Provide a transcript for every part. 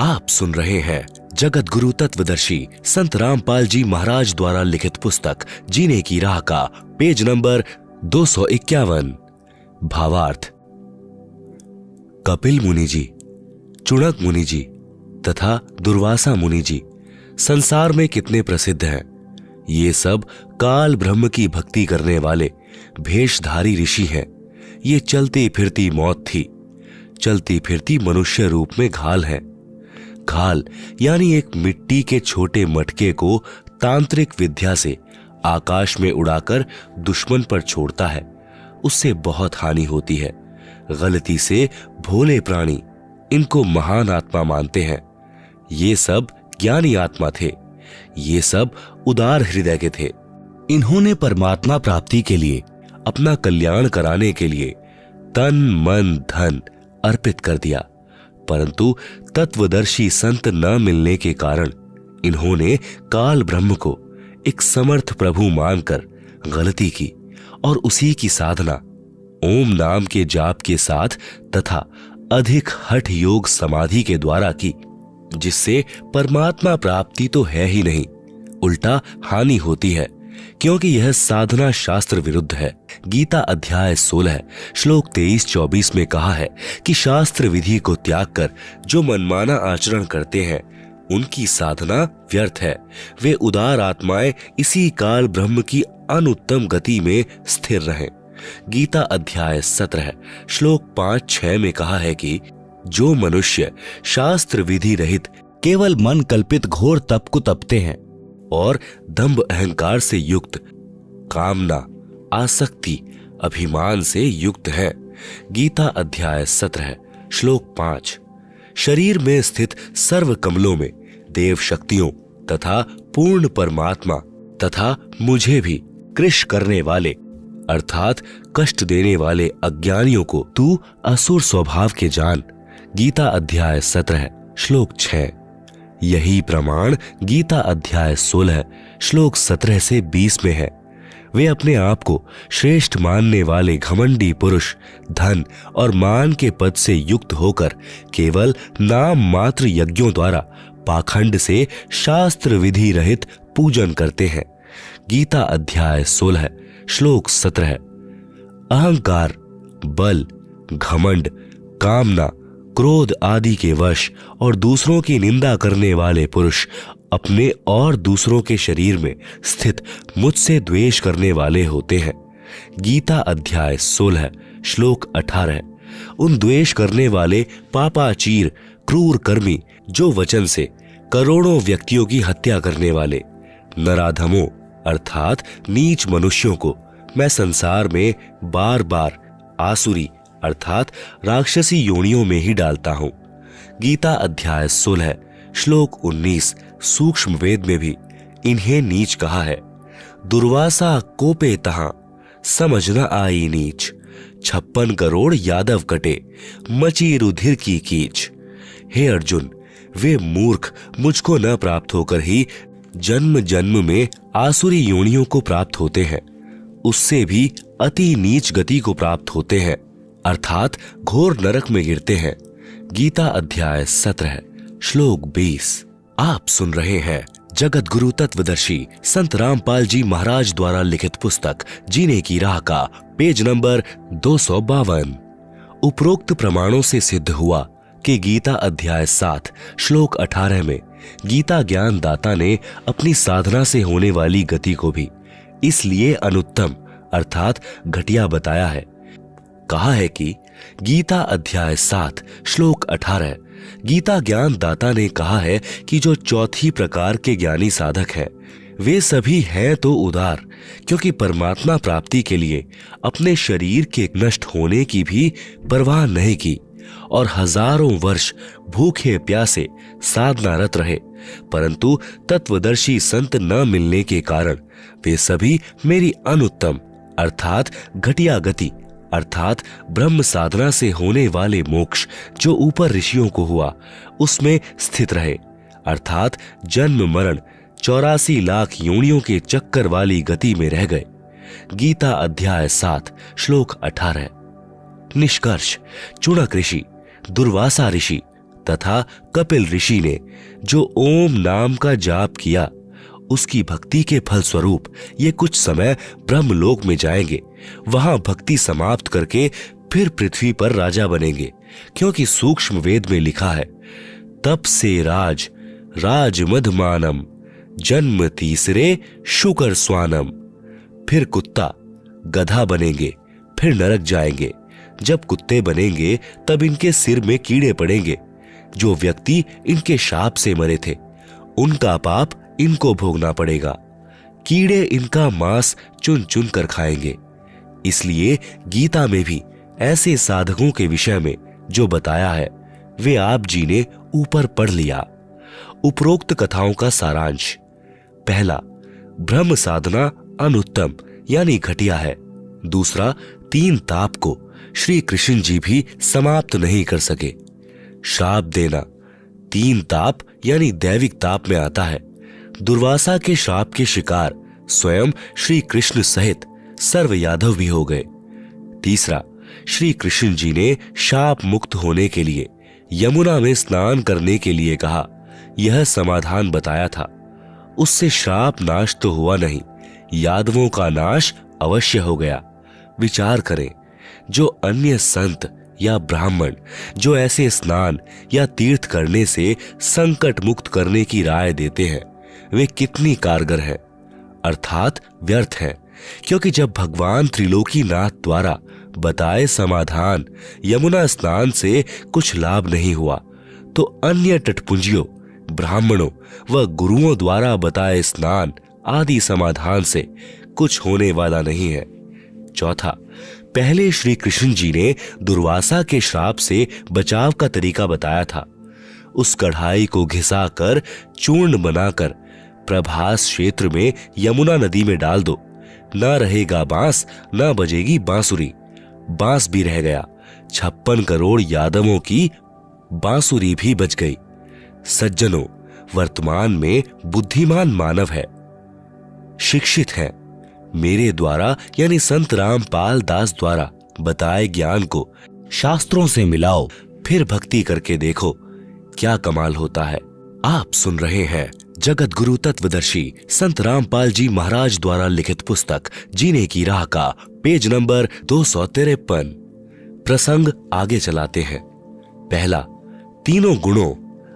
आप सुन रहे हैं जगत गुरु तत्वदर्शी संत रामपाल जी महाराज द्वारा लिखित पुस्तक जीने की राह का पेज नंबर 251। भावार्थ। कपिल मुनि जी, चुणक मुनि जी तथा दुर्वासा मुनि जी संसार में कितने प्रसिद्ध हैं। ये सब काल ब्रह्म की भक्ति करने वाले भेषधारी ऋषि हैं। ये चलती फिरती मौत थी, चलती फिरती मनुष्य रूप में घाल है। घाल यानी एक मिट्टी के छोटे मटके को तांत्रिक विद्या से आकाश में उड़ाकर दुश्मन पर छोड़ता है, उससे बहुत हानि होती है। गलती से भोले प्राणी इनको महान आत्मा मानते हैं। ये सब ज्ञानी आत्मा थे, ये सब उदार हृदय के थे। इन्होंने परमात्मा प्राप्ति के लिए, अपना कल्याण कराने के लिए तन मन धन अर्पित कर दिया, परंतु तत्वदर्शी संत न मिलने के कारण इन्होंने काल ब्रह्म को एक समर्थ प्रभु मानकर गलती की और उसी की साधना ओम नाम के जाप के साथ तथा अधिक हठ योग समाधि के द्वारा की, जिससे परमात्मा प्राप्ति तो है ही नहीं, उल्टा हानि होती है, क्योंकि यह साधना शास्त्र विरुद्ध है। गीता अध्याय 16 श्लोक 23-24 में कहा है कि शास्त्र विधि को त्याग कर जो मनमाना आचरण करते हैं उनकी साधना व्यर्थ है। वे उदार आत्माएं इसी काल ब्रह्म की अनुत्तम गति में स्थिर रहें। गीता अध्याय 17 श्लोक 5-6 में कहा है कि जो मनुष्य शास्त्र विधि रहित केवल मन कल्पित घोर तप को तपते हैं और दंभ अहंकार से युक्त, कामना आसक्ति अभिमान से युक्त है। गीता अध्याय 17 श्लोक 5। शरीर में स्थित सर्व कमलों में देव शक्तियों तथा पूर्ण परमात्मा तथा मुझे भी कृश करने वाले अर्थात कष्ट देने वाले अज्ञानियों को तू असुर स्वभाव के जान। गीता अध्याय 17 श्लोक 6। यही प्रमाण गीता अध्याय 16 श्लोक 17 से 20 में है। वे अपने आप को श्रेष्ठ मानने वाले घमंडी पुरुष धन और मान के पद से युक्त होकर केवल नाम मात्र यज्ञों द्वारा पाखंड से शास्त्र विधि रहित पूजन करते हैं। गीता अध्याय 16 श्लोक 17। अहंकार, बल, घमंड, कामना, क्रोध आदि के वश और दूसरों की निंदा करने वाले पुरुष अपने और दूसरों के शरीर में स्थित मुझसे द्वेष करने वाले होते हैं। गीता अध्याय 16 श्लोक 18। उन द्वेष करने वाले पापाचीर क्रूर कर्मी जो वचन से करोड़ों व्यक्तियों की हत्या करने वाले नराधमों अर्थात नीच मनुष्यों को मैं संसार में बार बार आसुरी अर्थात राक्षसी योनियों में ही डालता हूं। गीता अध्याय 16 श्लोक 19 सूक्ष्म वेद में भी इन्हें नीच कहा है। दुर्वासा कोपे तहां समझ न आई नीच, 56 करोड़ यादव कटे मची रुधिर की कीच। हे अर्जुन, वे मूर्ख मुझको न प्राप्त होकर ही जन्म जन्म में आसुरी योनियों को प्राप्त होते हैं, उससे भी अति नीच गति को प्राप्त होते हैं अर्थात घोर नरक में गिरते हैं। गीता अध्याय 17 श्लोक 20। आप सुन रहे हैं जगत गुरु तत्वदर्शी संत रामपाल जी महाराज द्वारा लिखित पुस्तक जीने की राह का पेज नंबर 252। उपरोक्त प्रमाणों से सिद्ध हुआ कि गीता अध्याय 7 श्लोक 18 में गीता ज्ञान दाता ने अपनी साधना से होने वाली गति को भी इसलिए अनुत्तम अर्थात घटिया बताया है। कहा है कि गीता अध्याय 7 श्लोक 18 गीता ज्ञान दाता ने कहा है कि जो चौथी प्रकार के ज्ञानी साधक हैं वे सभी हैं तो उदार, क्योंकि परमात्मा प्राप्ति के लिए अपने शरीर के नष्ट होने की भी परवाह नहीं की और हजारों वर्ष भूखे प्यासे साधनारत रहे, परंतु तत्वदर्शी संत न मिलने के कारण वे सभी मेरी अनुत्तम अर्थात घटिया गति अर्थात ब्रह्म साधना से होने वाले मोक्ष जो ऊपर ऋषियों को हुआ उसमें स्थित रहे अर्थात जन्म मरण 84 लाख योनियों के चक्कर वाली गति में रह गए। गीता अध्याय 7 श्लोक 18। निष्कर्ष, चुणक ऋषि, दुर्वासा ऋषि तथा कपिल ऋषि ने जो ओम नाम का जाप किया, उसकी भक्ति के फलस्वरूप ये कुछ समय ब्रह्मलोक में जाएंगे। वहां भक्ति समाप्त करके फिर पृथ्वी पर राजा बनेंगे, क्योंकि सूक्ष्म वेद में लिखा है, तप से राज मधमानम, जन्म तीसरे शुकर स्वानम। फिर कुत्ता गधा बनेंगे, फिर नरक जाएंगे। जब कुत्ते बनेंगे तब इनके सिर में कीड़े पड़ेंगे। जो व्यक्ति इनके शाप से मरे थे, उनका पाप इनको भोगना पड़ेगा। कीड़े इनका मांस चुन चुन कर खाएंगे। इसलिए गीता में भी ऐसे साधकों के विषय में जो बताया है, वे आप जी ने ऊपर पढ़ लिया। उपरोक्त कथाओं का सारांश: पहला, ब्रह्म साधना अनुत्तम यानी घटिया है। दूसरा, 3 ताप को श्री कृष्ण जी भी समाप्त नहीं कर सके। श्राप देना 3 ताप यानी दैविक ताप में आता है। दुर्वासा के श्राप के शिकार स्वयं श्री कृष्ण सहित सर्व यादव भी हो गए। तीसरा, श्री कृष्ण जी ने शाप मुक्त होने के लिए यमुना में स्नान करने के लिए कहा, यह समाधान बताया था। उससे श्राप नाश तो हुआ नहीं, यादवों का नाश अवश्य हो गया। विचार करें, जो अन्य संत या ब्राह्मण जो ऐसे स्नान या तीर्थ करने से संकट मुक्त करने की राय देते हैं, वे कितनी कारगर हैं, अर्थात व्यर्थ हैं। क्योंकि जब भगवान त्रिलोकीनाथ द्वारा बताए समाधान यमुना स्नान से कुछ लाभ नहीं हुआ, तो अन्य तटपुंजियों, ब्राह्मणों व गुरुओं द्वारा बताए स्नान आदि समाधान से कुछ होने वाला नहीं है। चौथा, पहले श्री कृष्ण जी ने दुर्वासा के श्राप से बचाव का तरीका बताया था। उस कढ़ाई को घिसाकर चूर्ण बनाकर प्रभास क्षेत्र में यमुना नदी में डाल दो। न रहेगा बांस, न बजेगी बांसुरी। बांस भी रह गया, 56 करोड़ यादवों की बांसुरी भी बच गई। सज्जनों, वर्तमान में बुद्धिमान मानव है, शिक्षित है। मेरे द्वारा यानी संत रामपाल दास द्वारा बताए ज्ञान को शास्त्रों से मिलाओ, फिर भक्ति करके देखो क्या कमाल होता है। आप सुन रहे हैं जगत गुरु तत्वदर्शी संत रामपाल जी महाराज द्वारा लिखित पुस्तक जीने की राह का पेज नंबर 253। प्रसंग आगे चलाते हैं। पहला, तीनों गुणों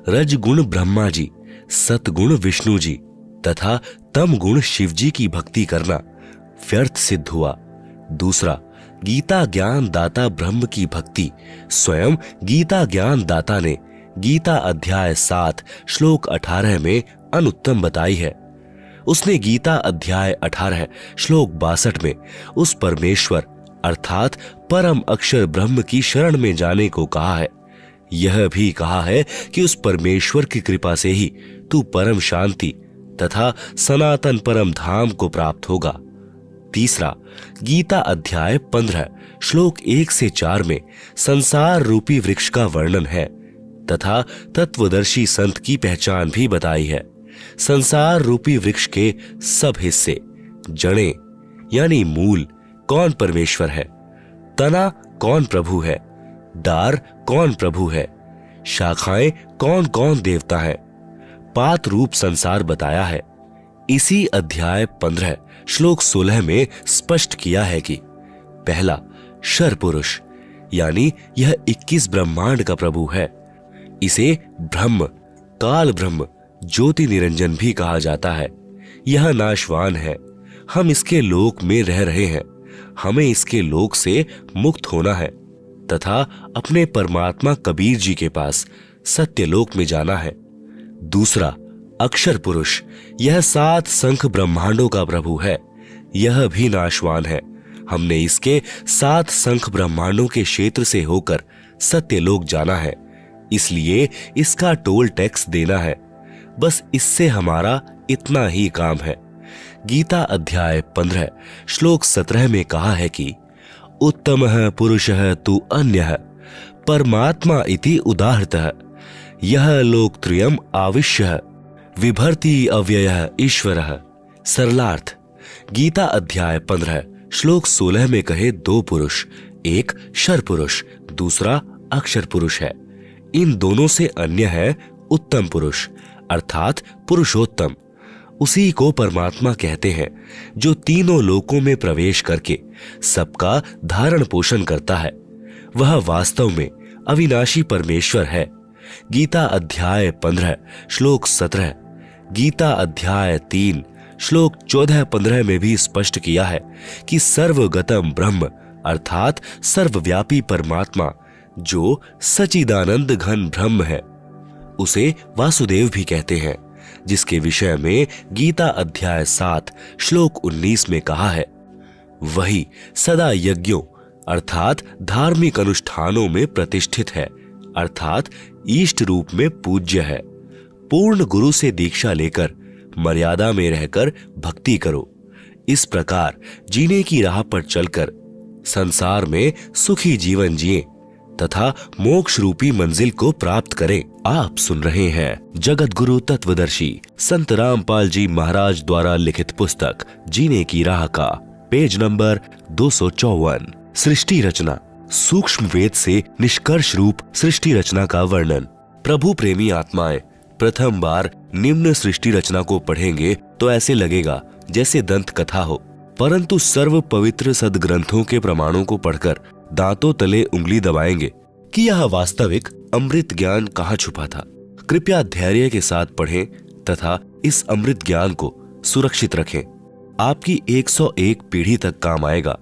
रजगुण ब्रह्मा जी, सतगुण विष्णु जी तथा तम गुण शिव जी की भक्ति करना व्यर्थ सिद्ध हुआ। दूसरा, गीता ज्ञान दाता ब्रह्म की भक्ति स्वयं गीता ज्ञान दाता ने गीता अध्याय 7 श्लोक 18 में अनुत्तम बताई है। उसने गीता अध्याय 18 श्लोक 62 में उस परमेश्वर अर्थात परम अक्षर ब्रह्म की शरण में जाने को कहा है। यह भी कहा है कि उस परमेश्वर की कृपा से ही तू परम शांति तथा सनातन परम धाम को प्राप्त होगा। तीसरा, गीता अध्याय 15 श्लोक 1 से 4 में संसार रूपी वृक्ष का वर्णन है तथा तत्वदर्शी संत की पहचान भी बताई है। संसार रूपी वृक्ष के सब हिस्से, जड़ें यानी मूल कौन परमेश्वर है, तना कौन प्रभु है, डार कौन प्रभु है, शाखाएं कौन कौन देवता है, पात रूप संसार बताया है। इसी अध्याय 15 श्लोक 16 में स्पष्ट किया है कि पहला, शर पुरुष यानी यह 21 ब्रह्मांड का प्रभु है। इसे ब्रह्म, काल ब्रह्म, ज्योति निरंजन भी कहा जाता है। यह नाशवान है, हम इसके लोक में रह रहे हैं। हमें इसके लोक से मुक्त होना है तथा अपने परमात्मा कबीर जी के पास सत्यलोक में जाना है। दूसरा, अक्षर पुरुष, यह 7 संख ब्रह्मांडों का प्रभु है। यह भी नाशवान है। हमने इसके 7 संख ब्रह्मांडों के क्षेत्र से होकर सत्यलोक जाना है, इसलिए इसका टोल टैक्स देना है। बस इससे हमारा इतना ही काम है। गीता अध्याय 15 श्लोक 17 में कहा है कि उत्तमः पुरुषः तु अन्यः परमात्मा इति उदाहृतः यह लोकत्रयम् आविश्य विभर्ति अव्ययः ईश्वरः। सरलार्थ, गीता अध्याय 15 श्लोक 16 में कहे 2 पुरुष, एक शर पुरुष, दूसरा अक्षर पुरुष है। इन दोनों से अन्य है उत्तम पुरुष अर्थात पुरुषोत्तम। उसी को परमात्मा कहते हैं जो तीनों लोकों में प्रवेश करके सबका धारण पोषण करता है। वह वास्तव में अविनाशी परमेश्वर है। गीता अध्याय 15 श्लोक 17, गीता अध्याय 3 श्लोक 14-15 में भी स्पष्ट किया है कि सर्वगतम ब्रह्म अर्थात सर्वव्यापी परमात्मा जो सच्चिदानंद घन ब्रह्म है, उसे वासुदेव भी कहते हैं, जिसके विषय में गीता अध्याय 7 श्लोक 19 में कहा है, वही सदा यज्ञों अर्थात धार्मिक अनुष्ठानों में प्रतिष्ठित है अर्थात इष्ट रूप में पूज्य है। पूर्ण गुरु से दीक्षा लेकर मर्यादा में रहकर भक्ति करो। इस प्रकार जीने की राह पर चलकर संसार में सुखी जीवन जिए तथा मोक्ष रूपी मंजिल को प्राप्त करें। आप सुन रहे हैं जगत गुरु तत्वदर्शी संत रामपाल जी महाराज द्वारा लिखित पुस्तक जीने की राह का पेज नंबर 254, सृष्टि रचना, सूक्ष्म वेद से निष्कर्ष रूप सृष्टि रचना का वर्णन। प्रभु प्रेमी आत्माएं प्रथम बार निम्न सृष्टि रचना को पढ़ेंगे तो ऐसे लगेगा जैसे दंत कथा हो, परंतु सर्व पवित्र सदग्रंथों के प्रमाणों को पढ़कर दांतों तले उंगली दबाएंगे कि यह वास्तविक अमृत ज्ञान कहाँ छुपा था। कृपया धैर्य के साथ पढ़ें तथा इस अमृत ज्ञान को सुरक्षित रखें। आपकी 101 पीढ़ी तक काम आएगा।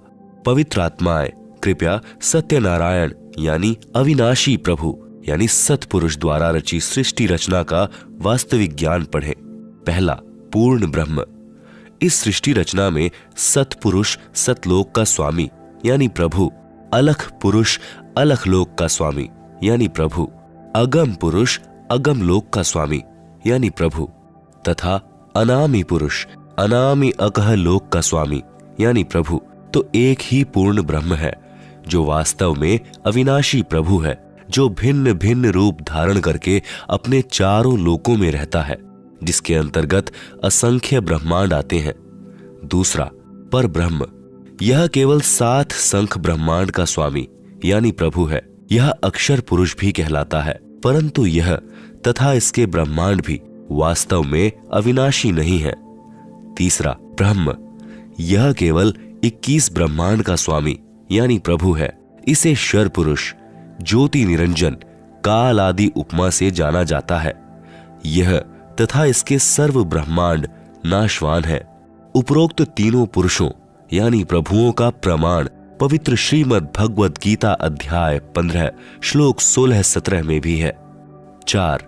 पवित्र आत्माएं कृपया सत्यनारायण यानी अविनाशी प्रभु यानी सतपुरुष द्वारा रची सृष्टि रचना का वास्तविक ज्ञान पढ़ें। पहला, पूर्ण ब्रह्म। इस सृष्टि रचना में सतपुरुष सतलोक का स्वामी यानी प्रभु, अलख पुरुष अलख लोक का स्वामी यानी प्रभु, अगम पुरुष अगम लोक का स्वामी यानी प्रभु तथा अनामी पुरुष अनामी अकह लोक का स्वामी यानी प्रभु, तो एक ही पूर्ण ब्रह्म है जो वास्तव में अविनाशी प्रभु है, जो भिन्न भिन्न रूप धारण करके अपने चारों लोकों में रहता है, जिसके अंतर्गत असंख्य ब्रह्मांड आते हैं। दूसरा, पर ब्रह्म। यह केवल 7 संख ब्रह्मांड का स्वामी यानी प्रभु है। यह अक्षर पुरुष भी कहलाता है, परंतु यह तथा इसके ब्रह्मांड भी वास्तव में अविनाशी नहीं है। तीसरा, ब्रह्म। यह केवल 21 ब्रह्मांड का स्वामी यानी प्रभु है। इसे शर पुरुष, ज्योति निरंजन, काल आदि उपमा से जाना जाता है। यह तथा इसके सर्व ब्रह्मांड नाशवान है। उपरोक्त तीनों पुरुषों यानी प्रभुओं का प्रमाण पवित्र श्रीमद् भगवद गीता अध्याय 15 श्लोक 16-17 में भी है। 4,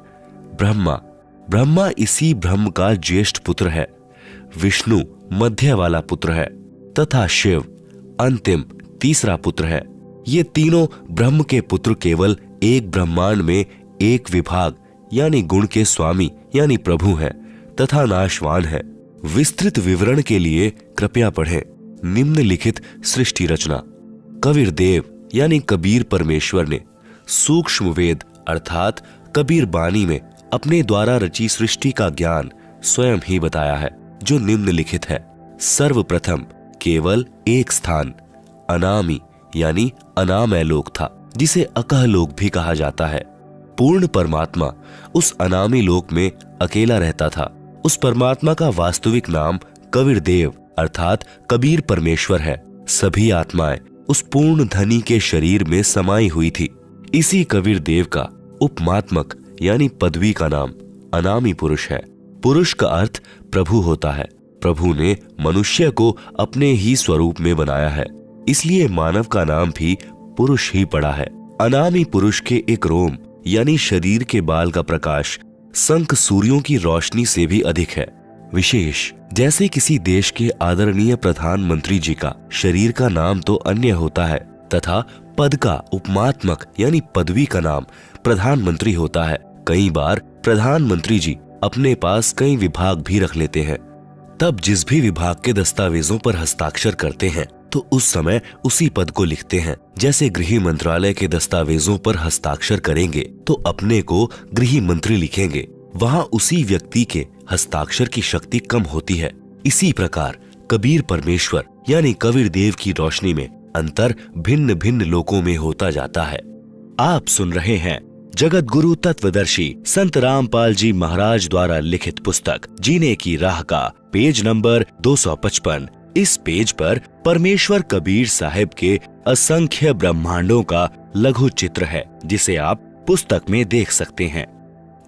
ब्रह्मा। ब्रह्मा इसी ब्रह्म का ज्येष्ठ पुत्र है। विष्णु मध्य वाला पुत्र है तथा शिव अंतिम तीसरा पुत्र है। ये तीनों ब्रह्म के पुत्र केवल एक ब्रह्मांड में एक विभाग यानी गुण के स्वामी यानी प्रभु हैं तथा नाशवान है। विस्तृत विवरण के लिए कृपया पढ़ें निम्नलिखित सृष्टि रचना। कबीर देव यानी कबीर परमेश्वर ने सूक्ष्म वेद अर्थात कबीर बानी में अपने द्वारा रची सृष्टि का ज्ञान स्वयं ही बताया है, जो निम्नलिखित है। सर्वप्रथम केवल एक स्थान अनामी यानी अनामय लोक था, जिसे अकह लोक भी कहा जाता है। पूर्ण परमात्मा उस अनामी लोक में अकेला रहता था। उस परमात्मा का वास्तविक नाम कबीर देव अर्थात कबीर परमेश्वर है। सभी आत्माएं उस पूर्ण धनी के शरीर में समाई हुई थी। इसी कबीर देव का उपमात्मक यानी पदवी का नाम अनामी पुरुष है। पुरुष का अर्थ प्रभु होता है। प्रभु ने मनुष्य को अपने ही स्वरूप में बनाया है, इसलिए मानव का नाम भी पुरुष ही पड़ा है। अनामी पुरुष के एक रोम यानी शरीर के बाल का प्रकाश संख सूर्यों की रोशनी से भी अधिक है। विशेष जैसे किसी देश के आदरणीय प्रधानमंत्री जी का शरीर का नाम तो अन्य होता है तथा पद का उपमात्मक यानी पदवी का नाम प्रधानमंत्री होता है। कई बार प्रधानमंत्री जी अपने पास कई विभाग भी रख लेते हैं। तब जिस भी विभाग के दस्तावेजों पर हस्ताक्षर करते हैं तो उस समय उसी पद को लिखते हैं। जैसे गृह मंत्रालय के दस्तावेजों पर हस्ताक्षर करेंगे तो अपने को गृह मंत्री लिखेंगे, वहां उसी व्यक्ति के हस्ताक्षर की शक्ति कम होती है। इसी प्रकार कबीर परमेश्वर यानी कबीर देव की रोशनी में अंतर भिन्न भिन्न लोकों में होता जाता है। आप सुन रहे हैं जगत गुरु तत्वदर्शी संत रामपाल जी महाराज द्वारा लिखित पुस्तक जीने की राह का पेज नंबर 255। इस पेज पर परमेश्वर कबीर साहिब के असंख्य ब्रह्मांडों का लघु चित्र है, जिसे आप पुस्तक में देख सकते हैं।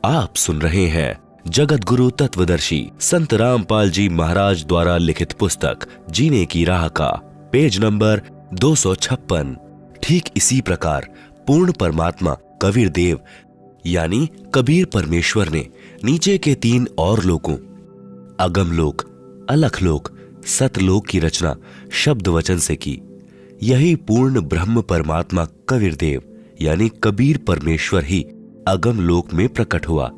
आप सुन रहे हैं जगत गुरु तत्वदर्शी संत रामपाल जी महाराज द्वारा लिखित पुस्तक जीने की राह का पेज नंबर 256। ठीक इसी प्रकार पूर्ण परमात्मा कबीर देव यानी कबीर परमेश्वर ने नीचे के 3 और लोकों अगमलोक, अलखलोक, सतलोक की रचना शब्द वचन से की। यही पूर्ण ब्रह्म परमात्मा कबीर देव यानी कबीर परमेश्वर ही अगम लोक में प्रकट हुआ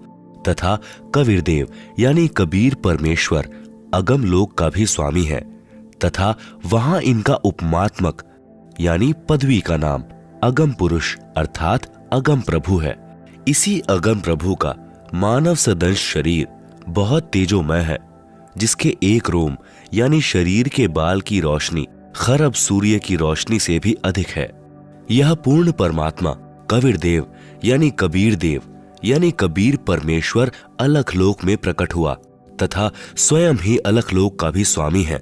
तथा कबीर देव यानी कबीर परमेश्वर अगम लोक का भी स्वामी है तथा वहां इनका उपमात्मक यानी पदवी का नाम अगम पुरुष अर्थात अगम प्रभु है। इसी अगम प्रभु का मानव सदंश शरीर बहुत तेजोमय है, जिसके एक रोम यानी शरीर के बाल की रोशनी खरब सूर्य की रोशनी से भी अधिक है। यह पूर्ण परमात्मा कबीर देव यानी कबीर देव यानी कबीर परमेश्वर अलखलोक में प्रकट हुआ तथा स्वयं ही अलखलोक का भी स्वामी है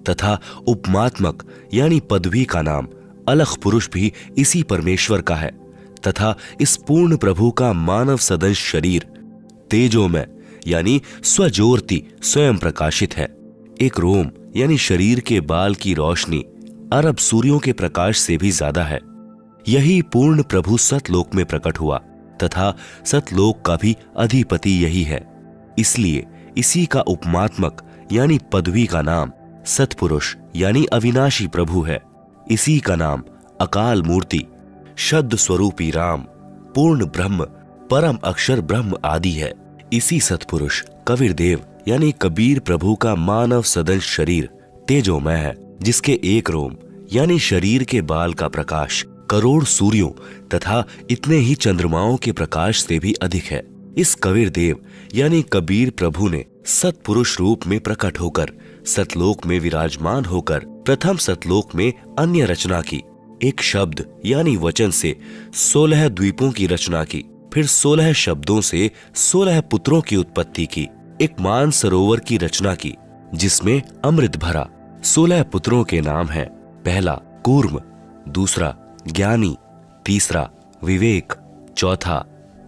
तथा उपमात्मक यानी पदवी का नाम अलख पुरुष भी इसी परमेश्वर का है तथा इस पूर्ण प्रभु का मानव सदंश शरीर तेजोमय यानी स्वज्योति स्वयं प्रकाशित है। एक रोम यानी शरीर के बाल की रोशनी अरब सूर्यों के प्रकाश से भी ज्यादा है। यही पूर्ण प्रभु सतलोक में प्रकट हुआ तथा सतलोक का भी अधिपति यही है। इसलिए इसी का उपमात्मक यानी पदवी का नाम सतपुरुष यानी अविनाशी प्रभु है। इसी का नाम अकाल मूर्ति, शब्द स्वरूपी राम, पूर्ण ब्रह्म, परम अक्षर ब्रह्म आदि है। इसी सतपुरुष कबीर देव यानी कबीर प्रभु का मानव सदंश शरीर तेजोमय है, जिसके एक रोम यानी शरीर के बाल का प्रकाश करोड़ सूर्यों तथा इतने ही चंद्रमाओं के प्रकाश से भी अधिक है। इस कबीर देव यानी कबीर प्रभु ने सतपुरुष रूप में प्रकट होकर सतलोक में विराजमान होकर प्रथम सतलोक में अन्य रचना की। एक शब्द यानी वचन से 16 द्वीपों की रचना की, फिर 16 शब्दों से 16 पुत्रों की उत्पत्ति की। एक मान सरोवर की रचना की जिसमें अमृत भरा। 16 पुत्रों के नाम हैं, पहला कूर्म, दूसरा ज्ञानी, तीसरा विवेक, चौथा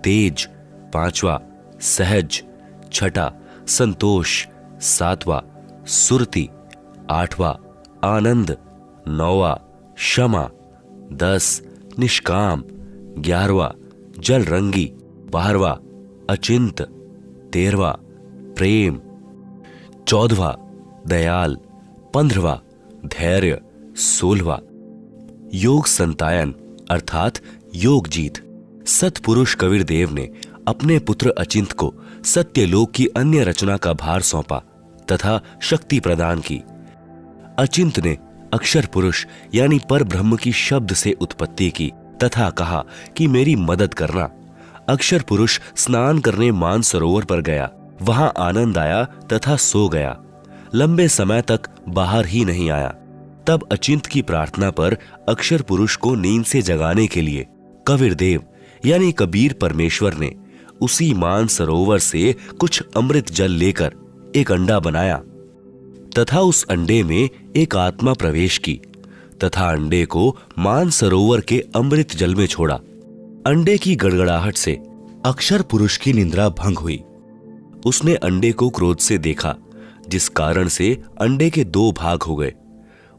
तेज, पांचवा सहज, छठा संतोष, सातवां सुरति, आठवां आनंद, नौवां क्षमा, 10 निष्काम, 11वां जलरंगी, 12वां अचिंत, 13वां प्रेम, 14वां दयाल, 15वां धैर्य, 16वां योग संतायन अर्थात योग जीत। सतपुरुष कबीर देव ने अपने पुत्र अचिंत को सत्यलोक की अन्य रचना का भार सौंपा तथा शक्ति प्रदान की। अचिंत ने अक्षर पुरुष यानी पर ब्रह्म की शब्द से उत्पत्ति की तथा कहा कि मेरी मदद करना। अक्षर पुरुष स्नान करने मान सरोवर पर गया, वहां आनंद आया तथा सो गया। लंबे समय तक बाहर ही नहीं आया। तब अचिंत की प्रार्थना पर अक्षर पुरुष को नींद से जगाने के लिए कबीर देव यानी कबीर परमेश्वर ने उसी मान सरोवर से कुछ अमृत जल लेकर एक अंडा बनाया तथा उस अंडे में एक आत्मा प्रवेश की तथा अंडे को मान सरोवर के अमृत जल में छोड़ा। अंडे की गड़गड़ाहट से अक्षर पुरुष की निद्रा भंग हुई। उसने अंडे को क्रोध से देखा, जिस कारण से अंडे के 2 भाग हो गए।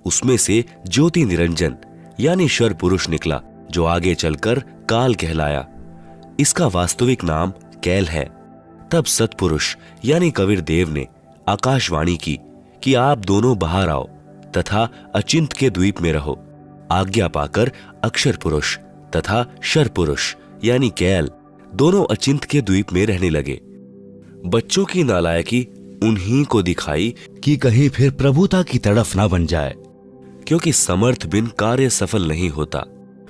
उसमें से ज्योति निरंजन यानी शर पुरुष निकला, जो आगे चलकर काल कहलाया। इसका वास्तविक नाम कैल है। तब सतपुरुष यानी कबीर देव ने आकाशवाणी की कि आप दोनों बाहर आओ तथा अचिंत के द्वीप में रहो। आज्ञा पाकर अक्षर पुरुष तथा शर पुरुष यानी कैल दोनों अचिंत के द्वीप में रहने लगे। बच्चों की नालायकी उन्हीं को दिखाई कि कहीं फिर प्रभुता की तड़फ ना बन जाए, क्योंकि समर्थ बिन कार्य सफल नहीं होता।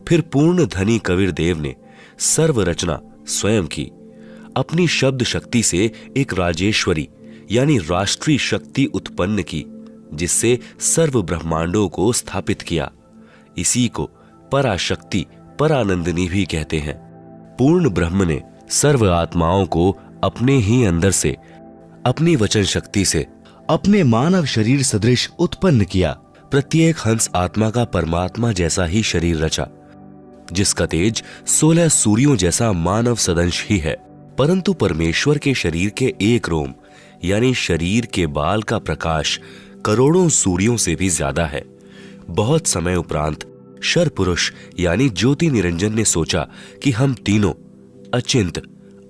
फिर पूर्ण धनी कबीर देव ने सर्व रचना स्वयं की। अपनी शब्द शक्ति से एक राजेश्वरी यानी राष्ट्रीय शक्ति उत्पन्न की, जिससे सर्व ब्रह्मांडों को स्थापित किया। इसी को पराशक्ति परानंदिनी भी कहते हैं। पूर्ण ब्रह्म ने सर्व आत्माओं को अपने ही अंदर से अपनी वचन शक्ति से अपने मानव शरीर सदृश उत्पन्न किया। प्रत्येक हंस आत्मा का परमात्मा जैसा ही शरीर रचा, जिसका तेज 16 सूर्यों जैसा मानव सदंश ही है। परंतु परमेश्वर के शरीर के एक रोम यानी शरीर के बाल का प्रकाश करोड़ों सूर्यों से भी ज्यादा है। बहुत समय उपरांत शर पुरुष यानी ज्योति निरंजन ने सोचा कि हम तीनों अचिंत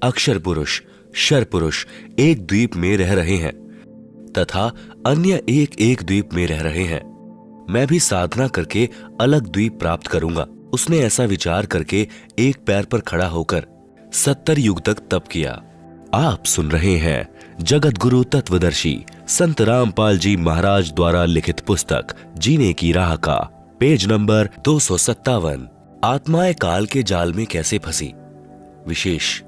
अक्षर पुरुष शर पुरुष एक द्वीप में रह रहे हैं तथा अन्य एक एक द्वीप में रह रहे हैं। मैं भी साधना करके अलग द्वीप प्राप्त करूंगा। उसने ऐसा विचार करके एक पैर पर खड़ा होकर 70 युग तक तप किया। आप सुन रहे हैं जगत गुरु तत्वदर्शी संत रामपाल जी महाराज द्वारा लिखित पुस्तक जीने की राह का पेज नंबर 257, आत्माएं काल के जाल में कैसे फंसी। विशेष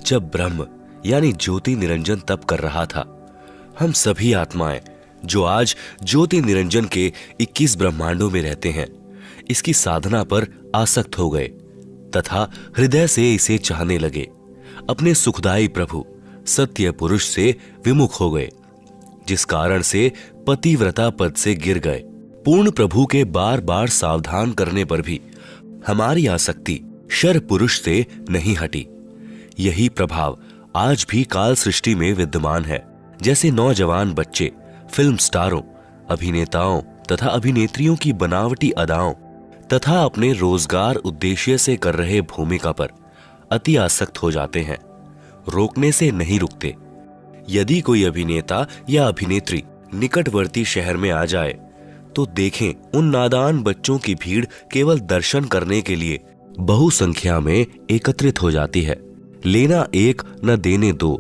जब ब्रह्म यानी ज्योति निरंजन तप कर रहा था, हम सभी आत्माएं जो आज ज्योति निरंजन के 21 ब्रह्मांडों में रहते हैं, इसकी साधना पर आसक्त हो गए तथा हृदय से इसे चाहने लगे। अपने सुखदायी प्रभु सत्य पुरुष से विमुख हो गए, जिस कारण से पतिव्रता पद से गिर गए। पूर्ण प्रभु के बार बार सावधान करने पर भी हमारी आसक्ति शर पुरुष से नहीं हटी। यही प्रभाव आज भी काल सृष्टि में विद्यमान है। जैसे नौजवान बच्चे फिल्म स्टारों, अभिनेताओं तथा अभिनेत्रियों की बनावटी अदाओं तथा अपने रोजगार उद्देश्य से कर रहे भूमिका पर अति आसक्त हो जाते हैं, रोकने से नहीं रुकते। यदि कोई अभिनेता या अभिनेत्री निकटवर्ती शहर में आ जाए तो देखें उन नादान बच्चों की भीड़ केवल दर्शन करने के लिए बहुसंख्या में एकत्रित हो जाती है। लेना एक न देने दो,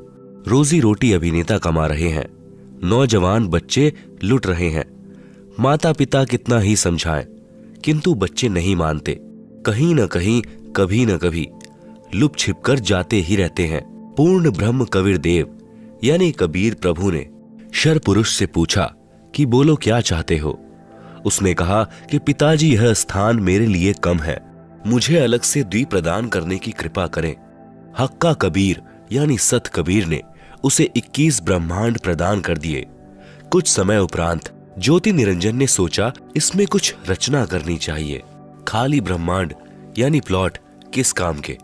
रोजी रोटी अभिनेता कमा रहे हैं, नौजवान बच्चे लुट रहे हैं। माता पिता कितना ही समझाएं, किंतु बच्चे नहीं मानते। कहीं न कहीं कभी न कभी लुप छिपकर जाते ही रहते हैं। पूर्ण ब्रह्म कबीर देव यानी कबीर प्रभु ने शर पुरुष से पूछा कि बोलो क्या चाहते हो। उसने कहा कि पिताजी यह स्थान मेरे लिए कम है, मुझे अलग से द्वीप प्रदान करने की कृपा करें। हक्का कबीर यानी सत कबीर ने उसे 21 ब्रह्मांड प्रदान कर दिए। कुछ समय उपरांत ज्योति निरंजन ने सोचा इसमें कुछ रचना करनी चाहिए। खाली ब्रह्मांड यानी प्लॉट किस काम के,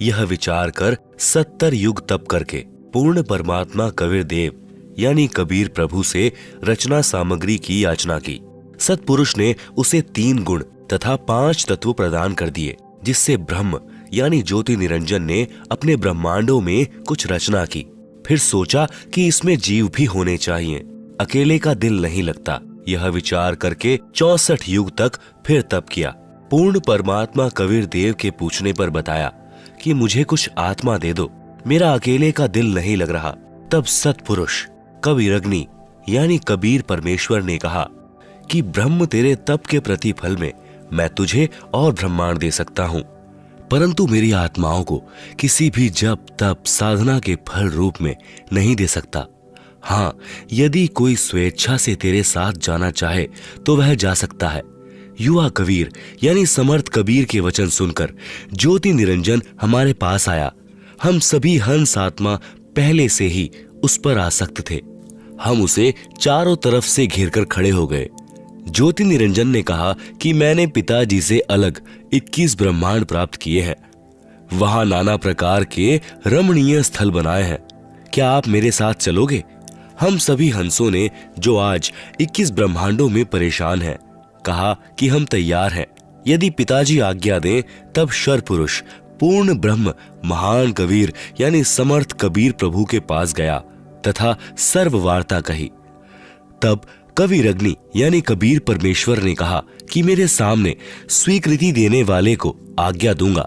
यह विचार कर 70 युग तप करके पूर्ण परमात्मा कबीर देव यानी कबीर प्रभु से रचना सामग्री की याचना की। सतपुरुष ने उसे 3 गुण तथा 5 तत्व प्रदान कर दिए, जिससे ब्रह्म यानी ज्योति निरंजन ने अपने ब्रह्मांडों में कुछ रचना की। फिर सोचा कि इसमें जीव भी होने चाहिए, अकेले का दिल नहीं लगता। यह विचार करके 64 युग तक फिर तप किया। पूर्ण परमात्मा कबीर देव के पूछने पर बताया कि मुझे कुछ आत्मा दे दो, मेरा अकेले का दिल नहीं लग रहा। तब सतपुरुष कबीरग्नि यानी कबीर परमेश्वर ने कहा कि ब्रह्म तेरे तप के प्रतिफल में मैं तुझे और ब्रह्मांड दे सकता हूँ, परंतु मेरी आत्माओं को किसी भी जप तप साधना के फल रूप में नहीं दे सकता। हाँ, यदि कोई स्वेच्छा से तेरे साथ जाना चाहे तो वह जा सकता है। युवा कबीर यानी समर्थ कबीर के वचन सुनकर ज्योति निरंजन हमारे पास आया। हम सभी हंस आत्मा पहले से ही उस पर आसक्त थे। हम उसे चारों तरफ से घेरकर खड़े हो गए। ज्योति निरंजन ने कहा कि मैंने पिताजी से अलग 21 ब्रह्मांड प्राप्त किए हैं, वहां नाना प्रकार के रमणीय स्थल बनाए हैं, क्या आप मेरे साथ चलोगे? हम सभी हंसों ने, जो आज 21 ब्रह्मांडों में परेशान हैं, कहा कि हम तैयार हैं। यदि पिताजी आज्ञा दें तब शर पुरुष पूर्ण ब्रह्म महान कबीर यानी समर्थ कबीर प्रभु के पास गया तथा सर्व वार्ता कही। तब कबीरग्नि यानी कबीर परमेश्वर ने कहा कि मेरे सामने स्वीकृति देने वाले को आज्ञा दूंगा।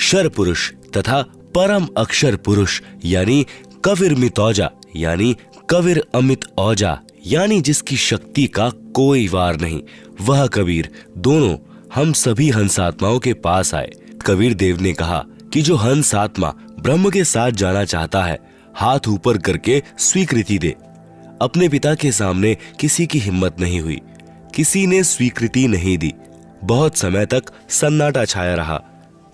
शर पुरुष तथा परम अक्षर पुरुष यानी कबीर मितौजा यानी कबीर अमित औजा यानी जिसकी शक्ति का कोई वार नहीं, वह कबीर दोनों हम सभी हंस आत्माओं के पास आए। कबीर देव ने कहा कि जो हंस आत्मा ब्रह्म के साथ जाना चाहता है, हाथ ऊपर करके स्वीकृति दे। अपने पिता के सामने किसी की हिम्मत नहीं हुई, किसी ने स्वीकृति नहीं दी। बहुत समय तक सन्नाटा छाया रहा।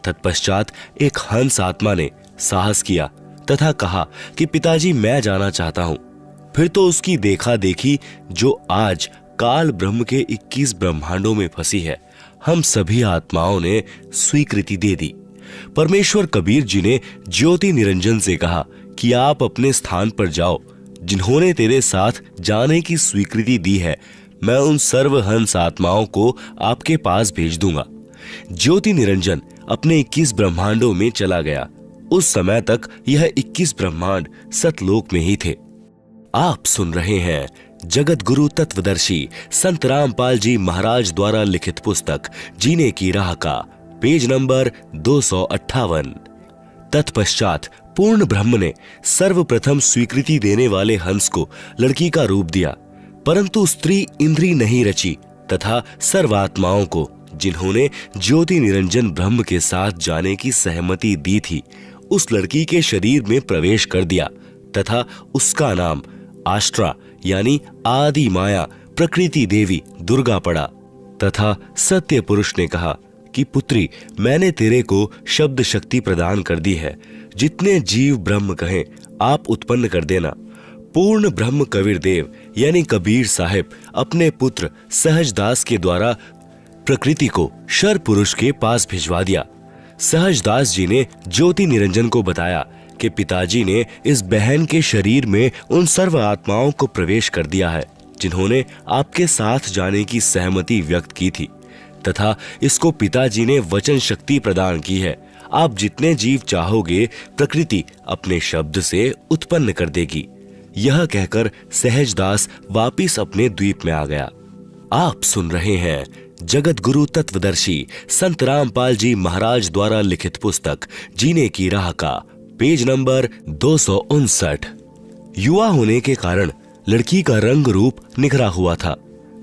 तत्पश्चात एक हंस आत्मा ने साहस किया तथा कहा कि पिताजी मैं जाना चाहता हूं। फिर तो उसकी देखा देखी जो आज काल ब्रह्म के 21 ब्रह्मांडों में फंसी है, हम सभी आत्माओं ने स्वीकृति दे दी। परमेश्वर कबीर जी ने ज्योति निरंजन से कहा कि आप अपने स्थान पर जाओ। जिन्होंने तेरे साथ जाने की स्वीकृति दी है, मैं उन सर्व हंस आत्माओं को आपके पास भेज दूंगा। ज्योति निरंजन अपने 21 ब्रह्मांडों में चला गया। उस समय तक यह 21 ब्रह्मांड सतलोक में ही थे। आप सुन रहे हैं जगत गुरु तत्वदर्शी संत रामपाल जी महाराज द्वारा लिखित पुस्तक जीने की राह का पेज नंबर 258। तत्पश्चात पूर्ण ब्रह्म ने सर्वप्रथम स्वीकृति देने वाले हंस को लड़की का रूप दिया, परंतु स्त्री इंद्री नहीं रची तथा सर्वात्माओं को जिन्होंने ज्योति निरंजन ब्रह्म के साथ जाने की सहमति दी थी, उस लड़की के शरीर में प्रवेश कर दिया तथा उसका नाम आष्ट्रा यानी आदि माया प्रकृति देवी दुर्गा पड़ा। तथा सत्य पुरुष ने कहा कि पुत्री, मैंने तेरे को शब्द शक्ति प्रदान कर दी है। जितने जीव ब्रह्म कहें आप उत्पन्न कर देना। पूर्ण ब्रह्म कबीर देव यानी कबीर साहिब अपने पुत्र सहजदास के द्वारा प्रकृति को शर पुरुष के पास भिजवा दिया। सहजदास जी ने ज्योति निरंजन को बताया कि पिताजी ने इस बहन के शरीर में उन सर्व आत्माओं को प्रवेश कर दिया है जिन्होंने आपके साथ जाने की सहमति व्यक्त की थी, तथा इसको पिताजी ने वचन शक्ति प्रदान की है। आप जितने जीव चाहोगे प्रकृति अपने शब्द से उत्पन्न कर देगी। यह कहकर सहजदास वापिस अपने द्वीप में आ गया। आप सुन रहे हैं जगत गुरु तत्वदर्शी संत रामपाल जी महाराज द्वारा लिखित पुस्तक जीने की राह का पेज नंबर 259। युवा होने के कारण लड़की का रंग रूप निखरा हुआ था।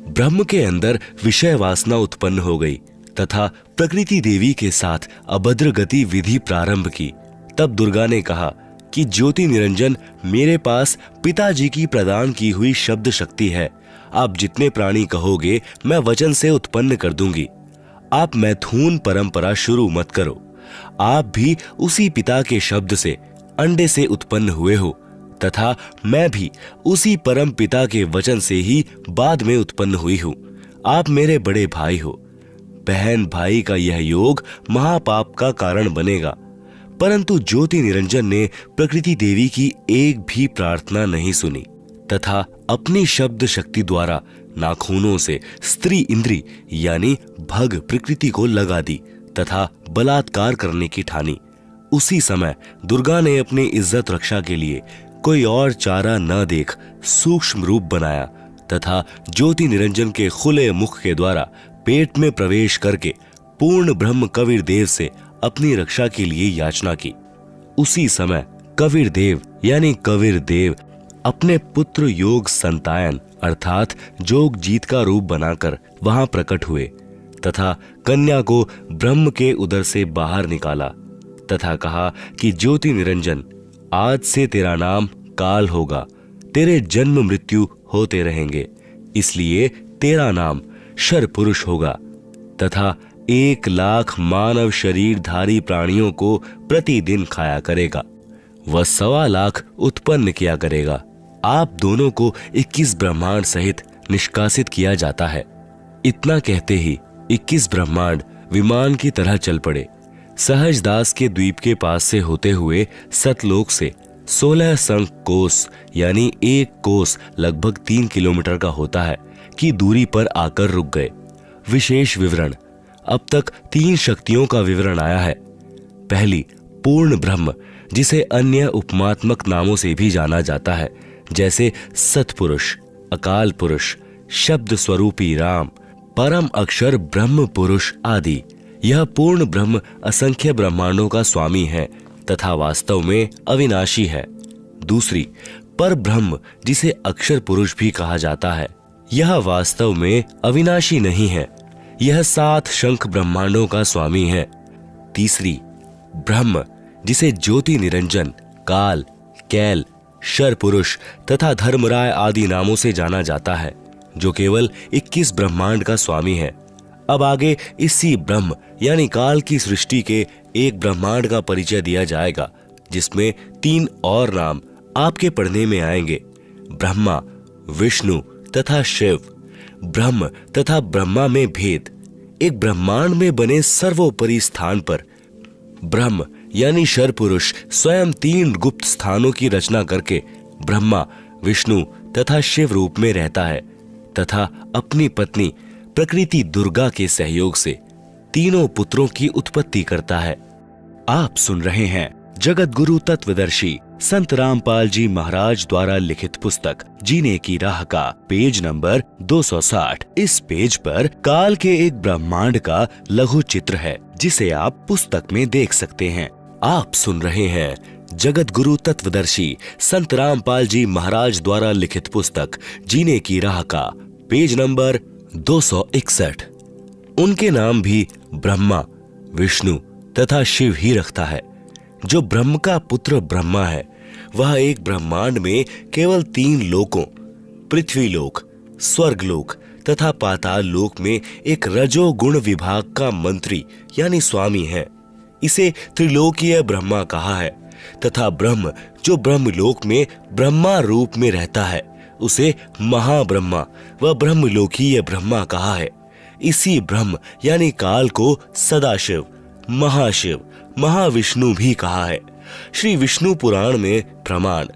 ब्रह्म के अंदर विषय वासना उत्पन्न हो गई तथा प्रकृति देवी के साथ अभद्र गति विधि प्रारंभ की। तब दुर्गा ने कहा कि ज्योति निरंजन, मेरे पास पिताजी की प्रदान की हुई शब्द शक्ति है। आप जितने प्राणी कहोगे मैं वचन से उत्पन्न कर दूंगी। आप मैथुन परंपरा शुरू मत करो। आप भी उसी पिता के शब्द से अंडे से उत्पन्न हुए हो तथा मैं भी उसी परम पिता के वचन से ही बाद में उत्पन्न हुई हूं। आप मेरे बड़े भाई हो। बहन भाई का यह योग महापाप का कारण बनेगा। परंतु ज्योति निरंजन ने प्रकृति देवी की एक भी प्रार्थना नहीं सुनी तथा अपनी शब्द शक्ति द्वारा नाखूनों से स्त्री इंद्री यानी भग प्रकृति को लगा दी तथा बलात्कार करने की ठानी। उसी समय दुर्गा ने अपनी इज्जत रक्षा के लिए कोई और चारा न देख सूक्ष्म रूप बनाया तथा ज्योति निरंजन के खुले मुख के द्वारा पेट में प्रवेश करके पूर्ण ब्रह्म कबीर देव से अपनी रक्षा के लिए याचना की। उसी समय कबीर देव यानी कबीर देव अपने पुत्र योग संतायन अर्थात जोग जीत का रूप बनाकर वहां प्रकट हुए तथा कन्या को ब्रह्म के उदर से बाहर निकाला तथा कहा कि ज्योति निरंजन, आज से तेरा नाम काल होगा। तेरे जन्म मृत्यु होते रहेंगे, इसलिए तेरा नाम शर पुरुष होगा तथा 1,00,000 मानव शरीरधारी प्राणियों को प्रतिदिन खाया करेगा। वह 1,25,00,000 उत्पन्न किया करेगा। आप दोनों को 21 ब्रह्मांड सहित निष्कासित किया जाता है। इतना कहते ही 21 ब्रह्मांड विमान की तरह चल पड़े। सहजदास के द्वीप के पास से होते हुए सतलोक से 16 संख कोस यानी 1 कोस लगभग 3 किलोमीटर का होता है की दूरी पर आकर रुक गए। विशेष विवरण। अब तक 3 शक्तियों का विवरण आया है। पहली, पूर्ण ब्रह्म, जिसे अन्य उपमात्मक नामों से भी जाना जाता है, जैसे सतपुरुष, अकाल पुरुष, शब्द स्वरूपी राम, परम अक्षर ब्रह्म पुरुष आदि। यह पूर्ण ब्रह्म असंख्य ब्रह्मांडों का स्वामी है तथा वास्तव में अविनाशी है। दूसरी, पर ब्रह्म, जिसे अक्षर पुरुष भी कहा जाता है, यह वास्तव में अविनाशी नहीं है। यह 7 शंख ब्रह्मांडों का स्वामी है। तीसरी, ब्रह्म, जिसे ज्योति निरंजन, काल, कैल, शर पुरुष तथा धर्मराय आदि नामों से जाना जाता है, जो केवल 21 ब्रह्मांड का स्वामी है। अब आगे इसी ब्रह्म यानी काल की सृष्टि के एक ब्रह्मांड का परिचय दिया जाएगा, जिसमें 3 और नाम आपके पढ़ने में आएंगे: ब्रह्मा, विष्णु तथा शिव। ब्रह्म तथा ब्रह्मा में भेद। एक ब्रह्मांड में बने सर्वोपरि स्थान पर ब्रह्म यानी शर पुरुष स्वयं 3 गुप्त स्थानों की रचना करके ब्रह्मा, विष्णु तथा शिव रूप में रहता है तथा अपनी पत्नी प्रकृति दुर्गा के सहयोग से तीनों पुत्रों की उत्पत्ति करता है। आप सुन रहे हैं जगत गुरु तत्वदर्शी संत रामपाल जी महाराज द्वारा लिखित पुस्तक जीने की राह का पेज नंबर 260। इस पेज पर काल के एक ब्रह्मांड का लघु चित्र है, जिसे आप पुस्तक में देख सकते हैं। आप सुन रहे हैं जगत गुरु तत्वदर्शी संत रामपाल जी महाराज द्वारा लिखित पुस्तक जीने की राह का पेज नंबर 261। उनके नाम भी ब्रह्मा, विष्णु तथा शिव ही रखता है। जो ब्रह्म का पुत्र ब्रह्मा है, वह एक ब्रह्मांड में केवल 3 लोकों पृथ्वी लोक, स्वर्ग लोक तथा पाताल लोक में एक रजोगुण विभाग का मंत्री यानी स्वामी है। इसे त्रिलोकीय ब्रह्मा कहा है तथा ब्रह्म जो ब्रह्मलोक में ब्रह्मा रूप में रहता है, उसे महाब्रह्मा व ब्रह्मलोकीय ब्रह्मा कहा है। इसी ब्रह्म यानी काल को सदाशिव, महाशिव, महाविष्णु भी कहा है। श्री विष्णु पुराण में प्रमाण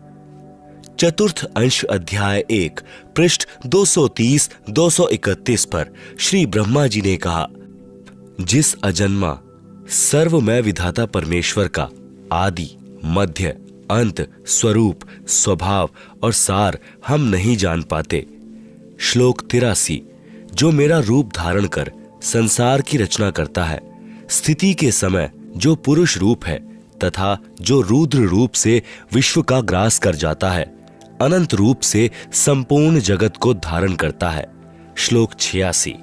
चतुर्थ अंश अध्याय 1 पृष्ठ 230-231 पर श्री ब्रह्मा जी ने कहा, जिस अजन्मा सर्वमय विधाता परमेश्वर का आदि, मध्य, अंत, स्वरूप, स्वभाव और सार हम नहीं जान पाते। श्लोक 83। जो मेरा रूप धारण कर संसार की रचना करता है, स्थिति के समय जो पुरुष रूप है तथा जो रुद्र रूप से विश्व का ग्रास कर जाता है, अनंत रूप से संपूर्ण जगत को धारण करता है। श्लोक 86।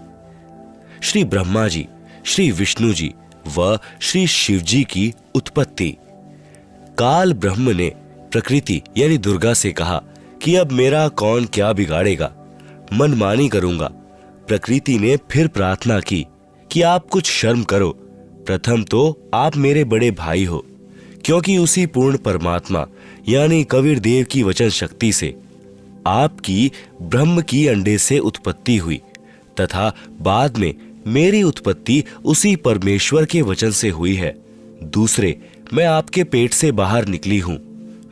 श्री ब्रह्मा जी, श्री विष्णु जी व श्री शिव जी की उत्पत्ति। काल ब्रह्म ने प्रकृति यानी दुर्गा से कहा कि अब मेरा कौन क्या बिगाड़ेगा, मनमानी करूंगा। प्रकृति ने फिर प्रार्थना की कि आप कुछ शर्म करो, प्रथम तो आप मेरे बड़े भाई हो, क्योंकि उसी पूर्ण परमात्मा यानी कबीर देव की वचन शक्ति से आपकी ब्रह्म की अंडे से उत्पत्ति हुई तथा बाद में मेरी उत्पत्ति उसी परमेश्वर के वचन से हुई है। दूसरे, मैं आपके पेट से बाहर निकली हूं,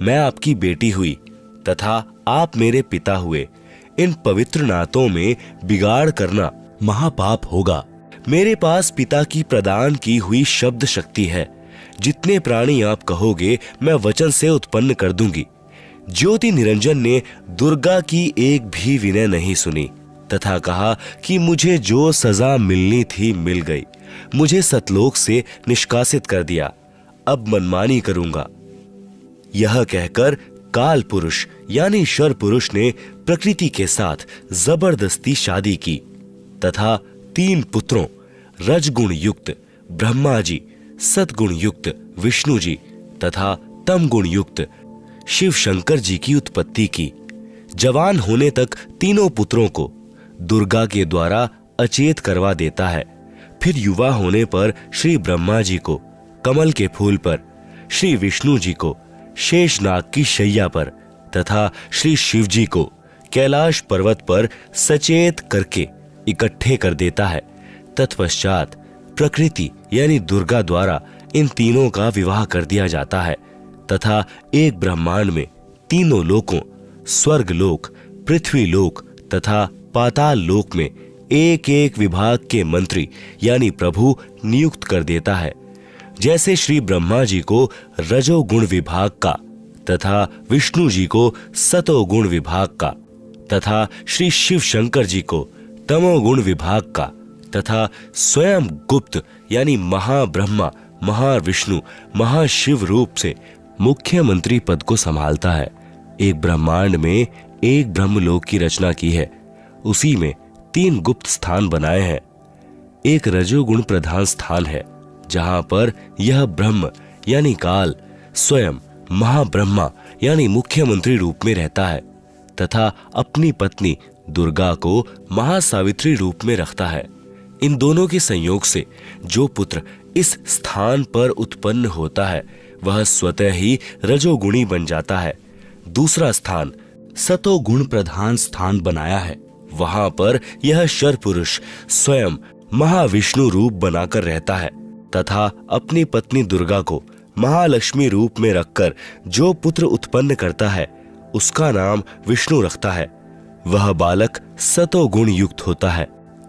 मैं आपकी बेटी हुई तथा आप मेरे पिता हुए। इन पवित्र नातों में बिगाड़ करना महापाप होगा। मेरे पास पिता की प्रदान की हुई शब्द शक्ति है। जितने प्राणी आप कहोगे मैं वचन से उत्पन्न कर दूंगी। ज्योति निरंजन ने दुर्गा की एक भी विनय नहीं सुनी तथा कहा कि मुझे जो सजा मिलनी थी मिल गई, मुझे सतलोक से निष्कासित कर दिया, अब मनमानी करूंगा। यह कहकर काल पुरुष यानी शर पुरुष ने प्रकृति के साथ जबरदस्ती शादी की तथा 3 पुत्रों रजगुण युक्त ब्रह्मा जी, सतगुण युक्त विष्णु जी तथा तम गुण युक्त शिव शंकर जी की उत्पत्ति की। जवान होने तक तीनों पुत्रों को दुर्गा के द्वारा अचेत करवा देता है। फिर युवा होने पर श्री ब्रह्मा जी को कमल के फूल पर, श्री विष्णु जी को शेषनाग की शैया पर तथा श्री शिव जी को कैलाश पर्वत पर सचेत करके इकट्ठे कर देता है। तत्पश्चात प्रकृति यानी दुर्गा द्वारा इन तीनों का विवाह कर दिया जाता है तथा एक ब्रह्मांड में तीनों लोकों स्वर्ग लोक, पृथ्वी लोक तथा पाताल लोक में एक एक विभाग के मंत्री यानी प्रभु नियुक्त कर देता है। जैसे श्री ब्रह्मा जी को रजोगुण विभाग का तथा विष्णु जी को सतोगुण विभाग का तथा श्री शिव शंकर जी को तमोगुण विभाग का तथा स्वयं गुप्त यानी महाब्रह्मा, महाविष्णु, महाशिव रूप से मुख्यमंत्री पद को संभालता है। एक ब्रह्मांड में एक ब्रह्मलोक की रचना की है, उसी में 3 गुप्त स्थान बनाए हैं। एक रजोगुण प्रधान स्थान है जहां पर यह ब्रह्म यानी काल स्वयं महाब्रह्मा यानी मुख्यमंत्री रूप में रहता है तथा अपनी पत्नी दुर्गा को महासावित्री रूप में रखता है। इन दोनों के संयोग से जो पुत्र इस स्थान पर उत्पन्न होता है वह स्वतः ही रजोगुणी बन जाता है। दूसरा स्थान सतोगुण प्रधान स्थान बनाया है। वहां पर यह शर पुरुष स्वयं महाविष्णु रूप बनाकर रहता है तथा अपनी पत्नी दुर्गा को महालक्ष्मी रूप में रखकर जो पुत्र उत्पन्न करता है उसका नाम विष्णु रखता है। वह बालक सतोगुण युक्त होता है।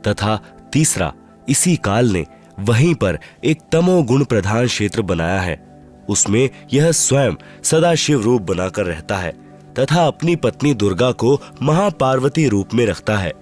तथा तीसरा, इसी काल ने वहीं पर एक तमोगुण प्रधान क्षेत्र बनाया है। उसमें यह स्वयं सदाशिव रूप बनाकर रहता है तथा अपनी पत्नी दुर्गा को महापार्वती रूप में रखता है।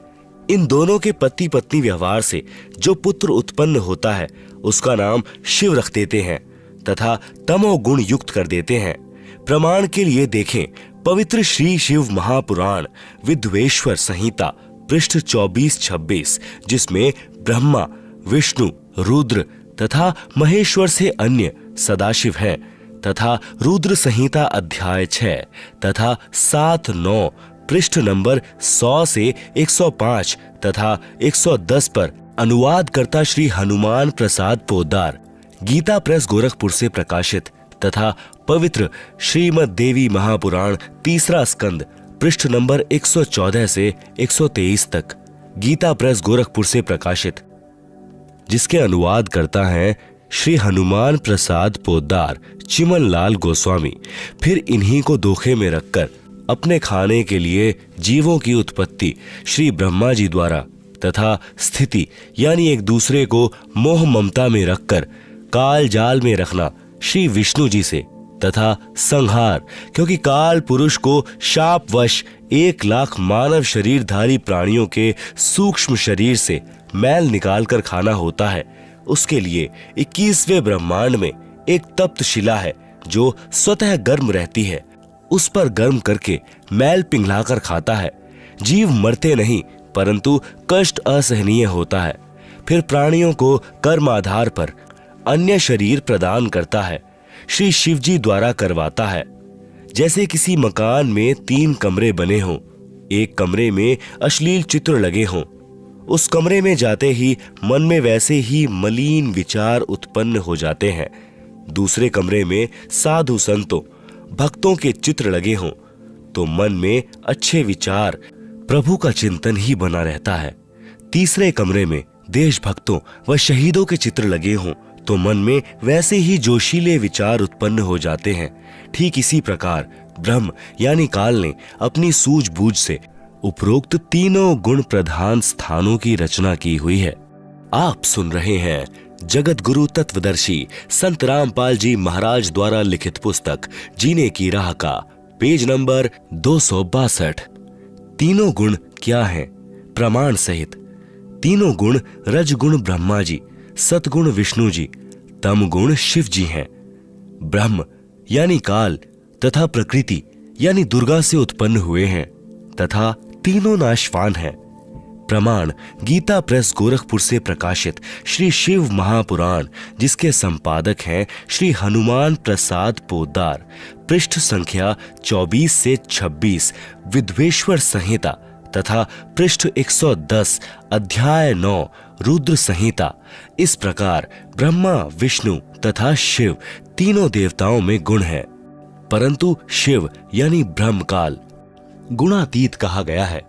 इन दोनों के पति पत्नी व्यवहार से जो पुत्र उत्पन्न होता है उसका नाम शिव रख देते हैं तथा तमोगुण युक्त कर देते हैं। प्रमाण के लिए देखें पवित्र श्री शिव महापुराण विद्वेश्वर संहिता पृष्ठ 24-26, जिसमें ब्रह्मा, विष्णु, रुद्र तथा महेश्वर से अन्य सदाशिव हैं तथा रुद्र संहिता अध्याय 6 तथा 7-9 पृष्ठ नंबर 100 से 105 तथा 110 पर अनुवादकर्ता श्री हनुमान प्रसाद पोद्दार, गीता प्रेस गोरखपुर से प्रकाशित तथा पवित्र श्रीमद् देवी महापुराण तीसरा स्कंद पृष्ठ नंबर 114 से 123 तक, गीता प्रेस गोरखपुर से प्रकाशित, जिसके अनुवाद करता है श्री हनुमान प्रसाद पोद्दार, चिमन लाल गोस्वामी। फिर इन्हीं को धोखे में रखकर अपने खाने के लिए जीवों की उत्पत्ति श्री ब्रह्मा जी द्वारा तथा स्थिति यानी एक दूसरे को मोह ममता में रखकर काल जाल में रखना श्री विष्णु जी से तथा संहार, क्योंकि काल पुरुष को शापवश 1 लाख मानव शरीरधारी प्राणियों के सूक्ष्म शरीर से मैल निकालकर खाना होता है। उसके लिए 21वें ब्रह्मांड में एक तप्त शिला है जो स्वतः गर्म रहती है। उस पर गर्म करके मैल पिघलाकर खाता है। जीव मरते नहीं परंतु कष्ट असहनीय होता है। फिर प्राणियों को कर्म आधार पर अन्य शरीर प्रदान करता है। श्री शिवजी द्वारा करवाता है। जैसे किसी मकान में 3 कमरे बने हों, एक कमरे में अश्लील चित्र लगे हों, उस कमरे में जाते ही मन में वैसे ही मलिन विचार उत्पन्न हो जाते हैं। दूसरे कमरे में साधु संतों भक्तों के चित्र लगे हों तो मन में अच्छे विचार प्रभु का चिंतन ही बना रहता है। तीसरे कमरे में देशभक्तों व शहीदों के चित्र लगे हों तो मन में वैसे ही जोशीले विचार उत्पन्न हो जाते हैं। ठीक इसी प्रकार ब्रह्म यानी काल ने अपनी सूझबूझ से उपरोक्त तीनों गुण प्रधान स्थानों की रचना की हुई है। आप सुन रहे हैं जगत गुरु तत्वदर्शी संत रामपाल जी महाराज द्वारा लिखित पुस्तक जीने की राह का पेज नंबर 262। तीनों गुण क्या हैं? प्रमाण सहित। तीनों गुण रजगुण ब्रह्मा जी, सतगुण विष्णु जी, तम गुण शिव जी हैं। ब्रह्म यानी काल तथा प्रकृति यानी दुर्गा से उत्पन्न हुए हैं तथा तीनों नाशवान हैं। प्रमाण गीता प्रेस गोरखपुर से प्रकाशित श्री शिव महापुराण, जिसके संपादक हैं श्री हनुमान प्रसाद पोद्दार, पृष्ठ संख्या 24 से 26 विद्वेश्वर संहिता तथा पृष्ठ 110 अध्याय 9 रुद्र संहिता। इस प्रकार ब्रह्मा, विष्णु तथा शिव तीनों देवताओं में गुण है, परंतु शिव यानी ब्रह्मकाल गुणातीत कहा गया है।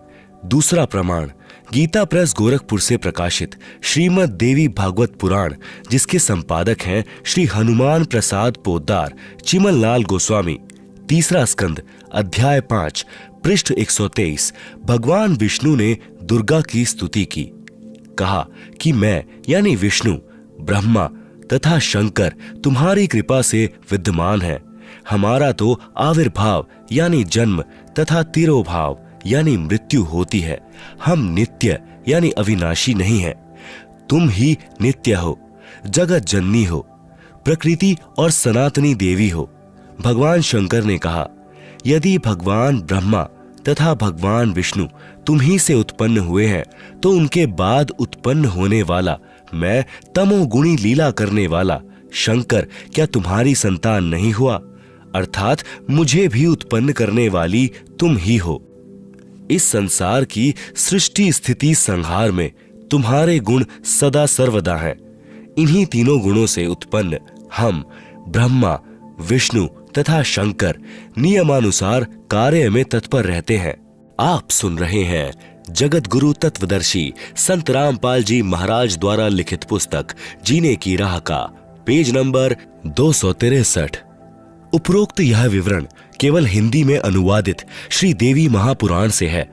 दूसरा प्रमाण गीता प्रेस गोरखपुर से प्रकाशित श्रीमद् देवी भागवत पुराण, जिसके संपादक हैं श्री हनुमान प्रसाद पोद्दार, चिमन लाल गोस्वामी, तीसरा स्कंद अध्याय 5 पृष्ठ 123। भगवान विष्णु ने दुर्गा की स्तुति की, कहा कि मैं यानी विष्णु, ब्रह्मा तथा शंकर तुम्हारी कृपा से विद्यमान है। हमारा तो आविर्भाव यानी जन्म तथा तिरोभाव यानी मृत्यु होती है। हम नित्य यानी अविनाशी नहीं है। तुम ही नित्य हो, जगत जननी हो, प्रकृति और सनातनी देवी हो। भगवान शंकर ने कहा, यदि भगवान ब्रह्मा तथा भगवान विष्णु तुम ही से उत्पन्न हुए हैं तो उनके बाद उत्पन्न होने वाला मैं तमोगुणी लीला करने वाला शंकर क्या तुम्हारी संतान नहीं हुआ? अर्थात मुझे भी उत्पन्न करने वाली तुम ही हो। इस संसार की सृष्टि स्थिति संहार में तुम्हारे गुण सदा सर्वदा हैं। इन्हीं तीनों गुणों से उत्पन्न हम ब्रह्मा, विष्णु तथा शंकर नियमानुसार कार्य में तत्पर रहते हैं। आप सुन रहे हैं जगत गुरु तत्वदर्शी संत रामपाल जी महाराज द्वारा लिखित पुस्तक जीने की राह का पेज नंबर 263। उपरोक्त यह विवरण केवल हिंदी में अनुवादित श्री देवी महापुराण से है,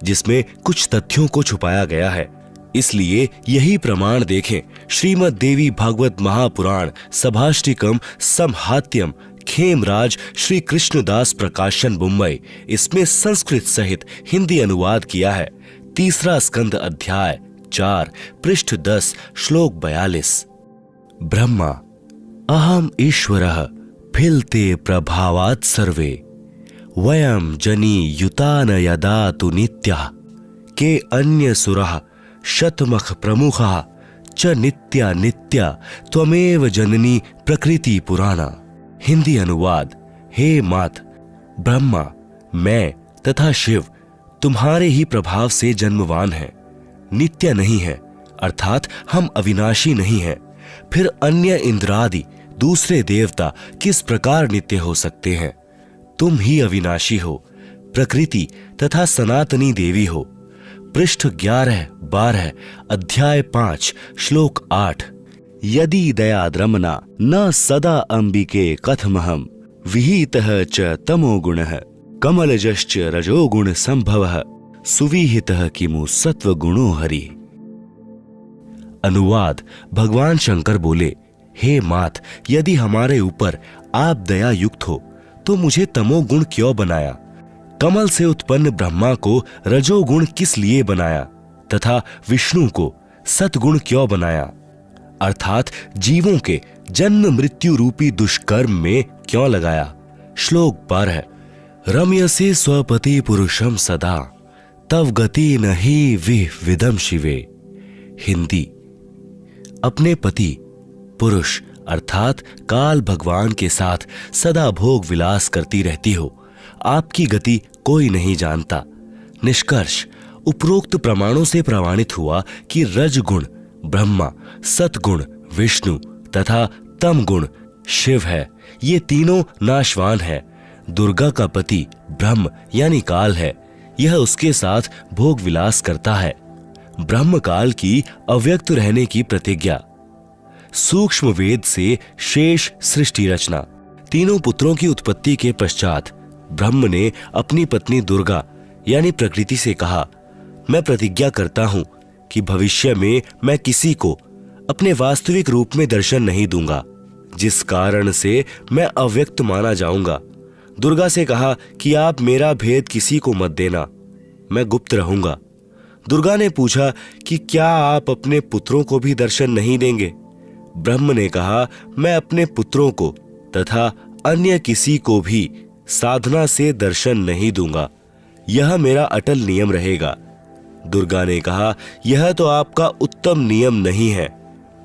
जिसमें कुछ तथ्यों को छुपाया गया है। इसलिए यही प्रमाण देखें श्रीमद् देवी भागवत महापुराण सभाष्टिकम समहात्यम खेमराज श्री कृष्णदास प्रकाशन मुंबई, इसमें संस्कृत सहित हिंदी अनुवाद किया है। 3 स्कंद अध्याय 4 पृष्ठ 10 श्लोक 42। ब्रह्मा अहम ईश्वरः फिलते प्रभावात् सर्वे वयम जनी युतान यदा तु नित्यः के अन्य सुरः शतमख प्रमुखः च नित्या नित्या त्वमेव जननी प्रकृति पुराणा। हिंदी अनुवाद। हे मात, ब्रह्मा, मैं तथा शिव तुम्हारे ही प्रभाव से जन्मवान हैं, नित्य नहीं है, अर्थात हम अविनाशी नहीं हैं। फिर अन्य इंद्रादि दूसरे देवता किस प्रकार नित्य हो सकते हैं? तुम ही अविनाशी हो, प्रकृति तथा सनातनी देवी हो। पृष्ठ 11-12 अध्याय 5 श्लोक 8। यदि दयाद्रमना न सदा अंबिके कथमहम विहितः च तमोगुणः कमलजश्च रजोगुण संभवः सुविहितः किमु सत्वगुणो हरि। अनुवाद। भगवान शंकर बोले, हे मात, यदि हमारे ऊपर आप दया युक्त हो तो मुझे तमोगुण क्यों बनाया? कमल से उत्पन्न ब्रह्मा को रजोगुण किस लिए बनाया तथा विष्णु को सतगुण क्यों बनाया? अर्थात जीवों के जन्म मृत्यु रूपी दुष्कर्म में क्यों लगाया? श्लोक 12। रम्यसे स्वपति पुरुषम सदा तव गति नहि विदम शिवे। हिंदी। अपने पति पुरुष अर्थात काल भगवान के साथ सदा भोग विलास करती रहती हो, आपकी गति कोई नहीं जानता। निष्कर्ष। उपरोक्त प्रमाणों से प्रमाणित हुआ कि रजगुण ब्रह्मा, सतगुण विष्णु तथा तमगुण शिव है। ये तीनों नाशवान है। दुर्गा का पति ब्रह्म यानी काल है, यह उसके साथ भोग विलास करता है। ब्रह्म काल की अव्यक्त रहने की प्रतिज्ञा। सूक्ष्म वेद से शेष सृष्टि रचना। तीनों पुत्रों की उत्पत्ति के पश्चात ब्रह्म ने अपनी पत्नी दुर्गा यानी प्रकृति से कहा, मैं प्रतिज्ञा करता हूं कि भविष्य में मैं किसी को अपने वास्तविक रूप में दर्शन नहीं दूंगा, जिस कारण से मैं अव्यक्त माना जाऊंगा। दुर्गा से कहा कि आप मेरा भेद किसी को मत देना, मैं गुप्त रहूंगा। दुर्गा ने पूछा कि क्या आप अपने पुत्रों को भी दर्शन नहीं देंगे? ब्रह्म ने कहा, मैं अपने पुत्रों को तथा अन्य किसी को भी साधना से दर्शन नहीं दूंगा, यह मेरा अटल नियम रहेगा। दुर्गा ने कहा, यह तो आपका उत्तम नियम नहीं है,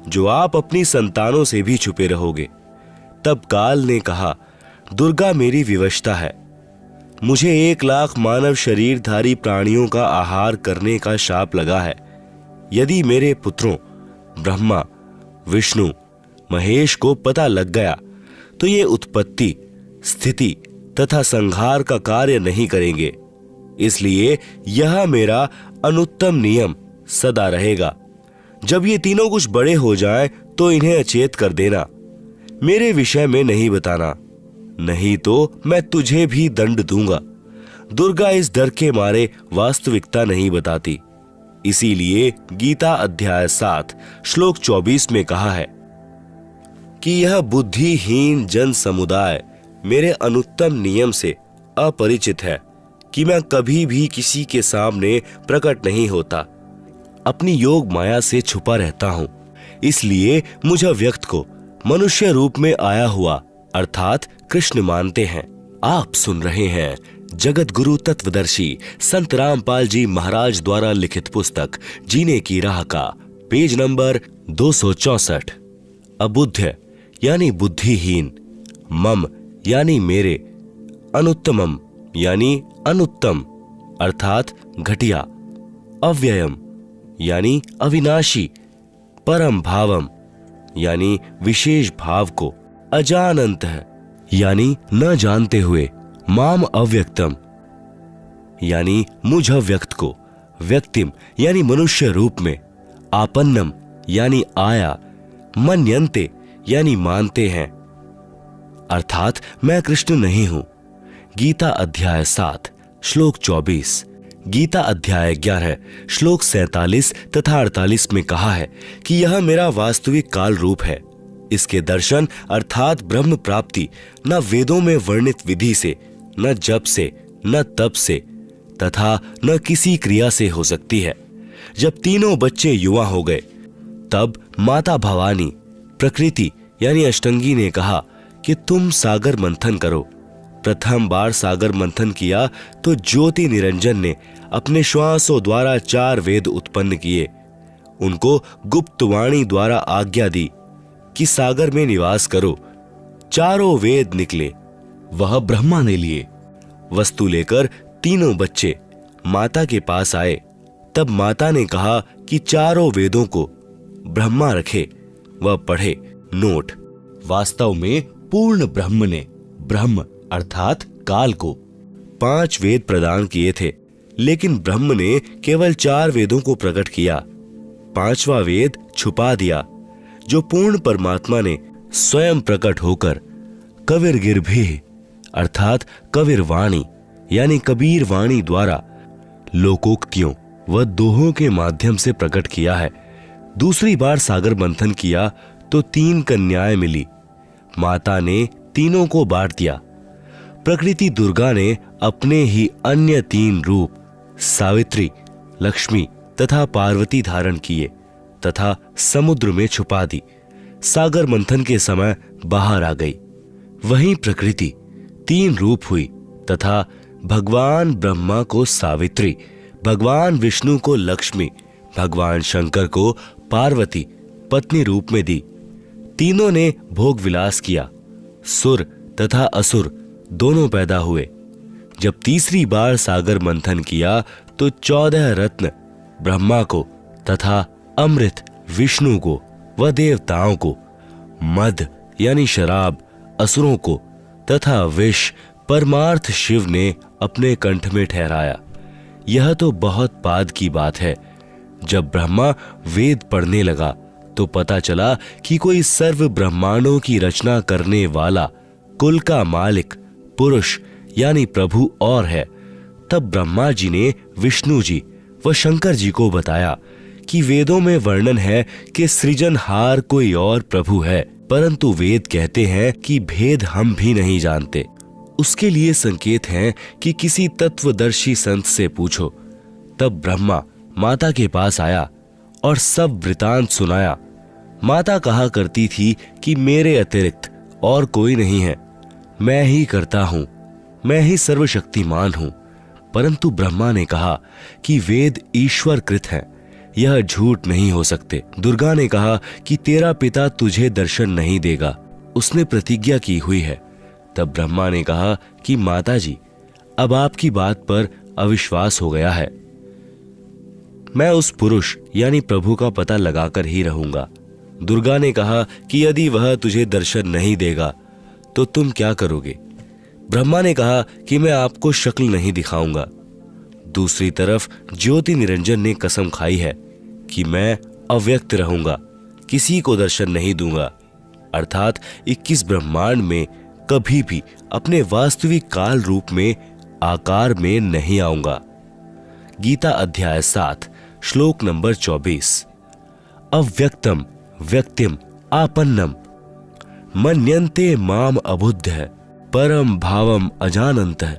जो आप अपनी संतानों से भी छुपे रहोगे। तब काल ने कहा, दुर्गा मेरी विवशता है, मुझे 1 लाख मानव शरीरधारी प्राणियों का आहार करने का शाप लगा है। यदि मेरे पुत्रों ब्रह्मा, विष्णु, महेश को पता लग गया तो ये उत्पत्ति, स्थिति तथा संहार का कार्य नहीं करेंगे। इसलिए यह मेरा अनुत्तम नियम सदा रहेगा। जब ये तीनों कुछ बड़े हो जाएं तो इन्हें अचेत कर देना, मेरे विषय में नहीं बताना, नहीं तो मैं तुझे भी दंड दूंगा। दुर्गा इस डर के मारे वास्तविकता नहीं बताती। इसीलिए गीता अध्याय 7 श्लोक 24 में कहा है कि यह बुद्धिहीन जन समुदाय मेरे अनुत्तम नियम से अपरिचित है कि मैं कभी भी किसी के सामने प्रकट नहीं होता, अपनी योग माया से छुपा रहता हूं। इसलिए मुझ व्यक्त को मनुष्य रूप में आया हुआ अर्थात कृष्ण मानते हैं। आप सुन रहे हैं जगत गुरु तत्वदर्शी संत रामपाल जी महाराज द्वारा लिखित पुस्तक जीने की राह का पेज नंबर 264। अबुद्ध यानी बुद्धिहीन, मम यानी मेरे, अनुत्तमम यानी अनुत्तम अर्थात घटिया, अव्ययम यानी अविनाशी, परम भावम यानी विशेष भाव को, अजानन्तः यानी न जानते हुए, माम अव्यक्तम यानी मुझ अव्यक्त को, व्यक्तिम यानी मनुष्य रूप में, आपन्नम यानी आया, मन्यन्ते यानी मानते हैं, अर्थात मैं कृष्ण नहीं हूं। गीता अध्याय 7 श्लोक 24, गीता अध्याय 11 श्लोक 47 तथा 48 में कहा है कि यह मेरा वास्तविक काल रूप है। इसके दर्शन अर्थात ब्रह्म प्राप्ति न वेदों में वर्णित विधि से, न जप से, न तप से तथा न किसी क्रिया से हो सकती है। जब तीनों बच्चे युवा हो गए तब माता भवानी प्रकृति यानी अष्टंगी ने कहा कि तुम सागर मंथन करो। प्रथम बार सागर मंथन किया तो ज्योति निरंजन ने अपने श्वासों द्वारा 4 वेद उत्पन्न किए। उनको गुप्त वाणी द्वारा आज्ञा दी कि सागर में निवास करो। चारों वेद निकले, वह ब्रह्मा ने लिए। वस्तु लेकर तीनों बच्चे माता के पास आए। तब माता ने कहा कि चारों वेदों को ब्रह्मा रखे, वह पढ़े। नोट: वास्तव में पूर्ण ब्रह्म ने ब्रह्म अर्थात काल को 5 वेद प्रदान किए थे, लेकिन ब्रह्म ने केवल 4 वेदों को प्रकट किया। 5वां वेद छुपा दिया, जो पूर्ण परमात्मा ने स्वयं प्रकट होकर कविर्गिर्भिः अर्थात कविर वाणी यानी कबीर वाणी द्वारा लोकोक्तियों व दोहों के माध्यम से प्रकट किया है। दूसरी बार सागर मंथन किया तो 3 कन्याएं मिली। माता ने तीनों को बांट दिया। प्रकृति दुर्गा ने अपने ही अन्य 3 रूप सावित्री, लक्ष्मी तथा पार्वती धारण किए तथा समुद्र में छुपा दी। सागर मंथन के समय बाहर आ गई। वहीं प्रकृति 3 रूप हुई तथा भगवान ब्रह्मा को सावित्री, भगवान विष्णु को लक्ष्मी, भगवान शंकर को पार्वती पत्नी रूप में दी। तीनों ने भोग विलास किया। सुर तथा असुर दोनों पैदा हुए। जब तीसरी बार सागर मंथन किया तो 14 रत्न ब्रह्मा को तथा अमृत विष्णु को व देवताओं को, मद यानी शराब असुरों को तथा विष परमार्थ शिव ने अपने कंठ में ठहराया। यह तो बहुत बाद की बात है। जब ब्रह्मा वेद पढ़ने लगा तो पता चला कि कोई सर्व ब्रह्मांडों की रचना करने वाला कुल का मालिक पुरुष यानी प्रभु और है। तब ब्रह्मा जी ने विष्णु जी व शंकर जी को बताया कि वेदों में वर्णन है कि सृजनहार कोई और प्रभु है, परंतु वेद कहते हैं कि भेद हम भी नहीं जानते। उसके लिए संकेत हैं कि किसी तत्वदर्शी संत से पूछो। तब ब्रह्मा माता के पास आया और सब वृतांत सुनाया। माता कहा करती थी कि मेरे अतिरिक्त और कोई नहीं है, मैं ही करता हूं, मैं ही सर्वशक्तिमान हूं। परंतु ब्रह्मा ने कहा कि वेद ईश्वर कृत हैं, यह झूठ नहीं हो सकते। दुर्गा ने कहा कि तेरा पिता तुझे दर्शन नहीं देगा, उसने प्रतिज्ञा की हुई है। तब ब्रह्मा ने कहा कि माता जी, अब आपकी बात पर अविश्वास हो गया है। मैं उस पुरुष यानी प्रभु का पता लगाकर ही रहूंगा। दुर्गा ने कहा कि यदि वह तुझे दर्शन नहीं देगा तो तुम क्या करोगे? ब्रह्मा ने कहा कि मैं आपको शक्ल नहीं दिखाऊंगा। दूसरी तरफ ज्योति निरंजन ने कसम खाई है कि मैं अव्यक्त रहूंगा, किसी को दर्शन नहीं दूंगा, अर्थात 21 ब्रह्मांड में कभी भी अपने वास्तविक काल रूप में आकार में नहीं आऊंगा। गीता अध्याय 7 श्लोक नंबर 24। अव्यक्तम व्यक्तिम आपन्नम मन्यन्ते माम अबुद्धः परम भावम अजानन्तः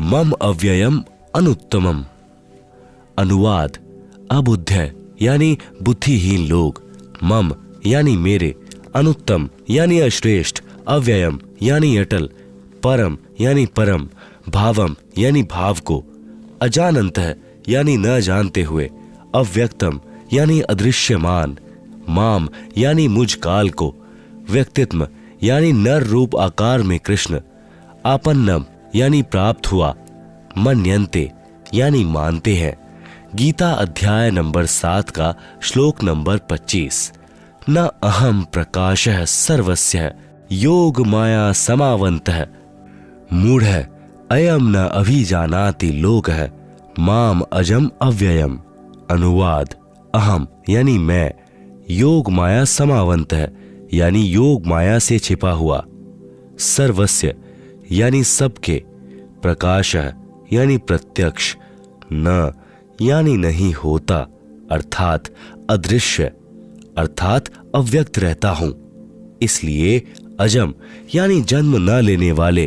मम अव्ययम अनुत्तमम। अनुवाद: अबुद्ध यानी बुद्धिहीन लोग, मम यानी मेरे, अनुत्तम यानी अश्रेष्ठ, अव्ययम यानी अटल, परम यानी परम, भावम यानी भाव को, अजानन्तः यानी न जानते हुए, अव्यक्तम यानी अदृश्यमान, माम यानी मुझ काल को, व्यक्तित्व यानी नर रूप आकार में कृष्ण, आपन्नम यानी प्राप्त हुआ, मन्यन्ते यानी मानते हैं। गीता अध्याय नंबर 7 का श्लोक नंबर 25। न अहम प्रकाशः सर्वस्य योग माया समावन्तः मूढ़ अयम न अभिजानाति लोकः माम अजम अव्ययम। अनुवाद, अहम यानी मैं, योग माया समावंत है यानी योग माया से छिपा हुआ, सर्वस्य यानी सबके, प्रकाश यानी प्रत्यक्ष, न यानी नहीं होता अर्थात अदृश्य अर्थात अव्यक्त रहता हूं। इसलिए अजम यानी जन्म न लेने वाले,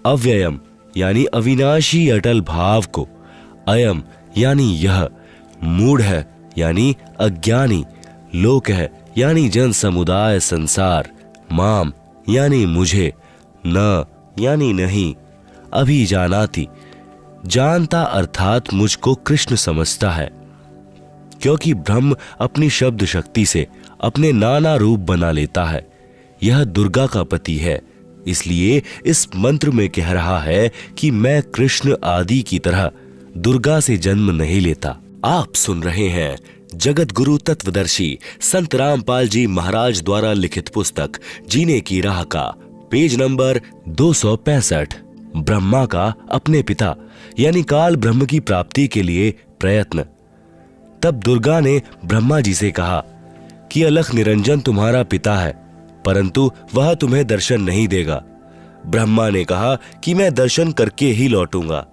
अव्ययम यानी अविनाशी अटल भाव को, अयम यानी यह, मूढ़ है यानी अज्ञानी, लोक है यानी जन समुदाय संसार, माम यानी मुझे, न यानी नहीं, अभिजानाति जानता अर्थात मुझको कृष्ण समझता है। क्योंकि ब्रह्म अपनी शब्द शक्ति से अपने नाना रूप बना लेता है। यह दुर्गा का पति है, इसलिए इस मंत्र में कह रहा है कि मैं कृष्ण आदि की तरह दुर्गा से जन्म नहीं लेता। आप सुन रहे हैं जगत गुरु तत्वदर्शी संत रामपाल जी महाराज द्वारा लिखित पुस्तक जीने की राह का पेज नंबर 265। ब्रह्मा का अपने पिता यानी काल ब्रह्म की प्राप्ति के लिए प्रयत्न। तब दुर्गा ने ब्रह्मा जी से कहा कि अलख निरंजन तुम्हारा पिता है, परंतु वह तुम्हें दर्शन नहीं देगा। ब्रह्मा ने कहा कि मैं दर्शन करके ही लौटूंगा।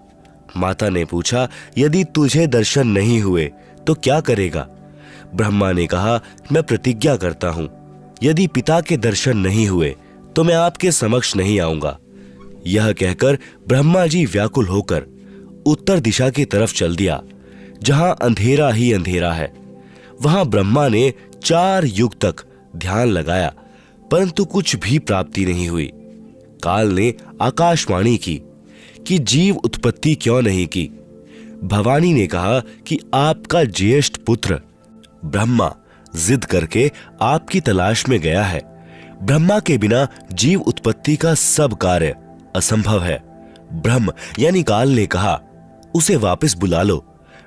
माता ने पूछा, यदि तुझे दर्शन नहीं हुए तो क्या करेगा? ब्रह्मा ने कहा, मैं प्रतिज्ञा करता हूं, यदि पिता के दर्शन नहीं हुए तो मैं आपके समक्ष नहीं आऊंगा। यह कहकर ब्रह्मा जी व्याकुल होकर उत्तर दिशा की तरफ चल दिया, जहां अंधेरा ही अंधेरा है। वहां ब्रह्मा ने 4 युग तक ध्यान लगाया, परंतु कुछ भी प्राप्ति नहीं हुई। काल ने आकाशवाणी की कि जीव उत्पत्ति क्यों नहीं की। भवानी ने कहा कि आपका ज्येष्ठ पुत्र ब्रह्मा जिद करके आपकी तलाश में गया है। ब्रह्मा के बिना जीव उत्पत्ति का सब कार्य असंभव है। ब्रह्म यानी काल ने कहा, उसे वापस बुला लो,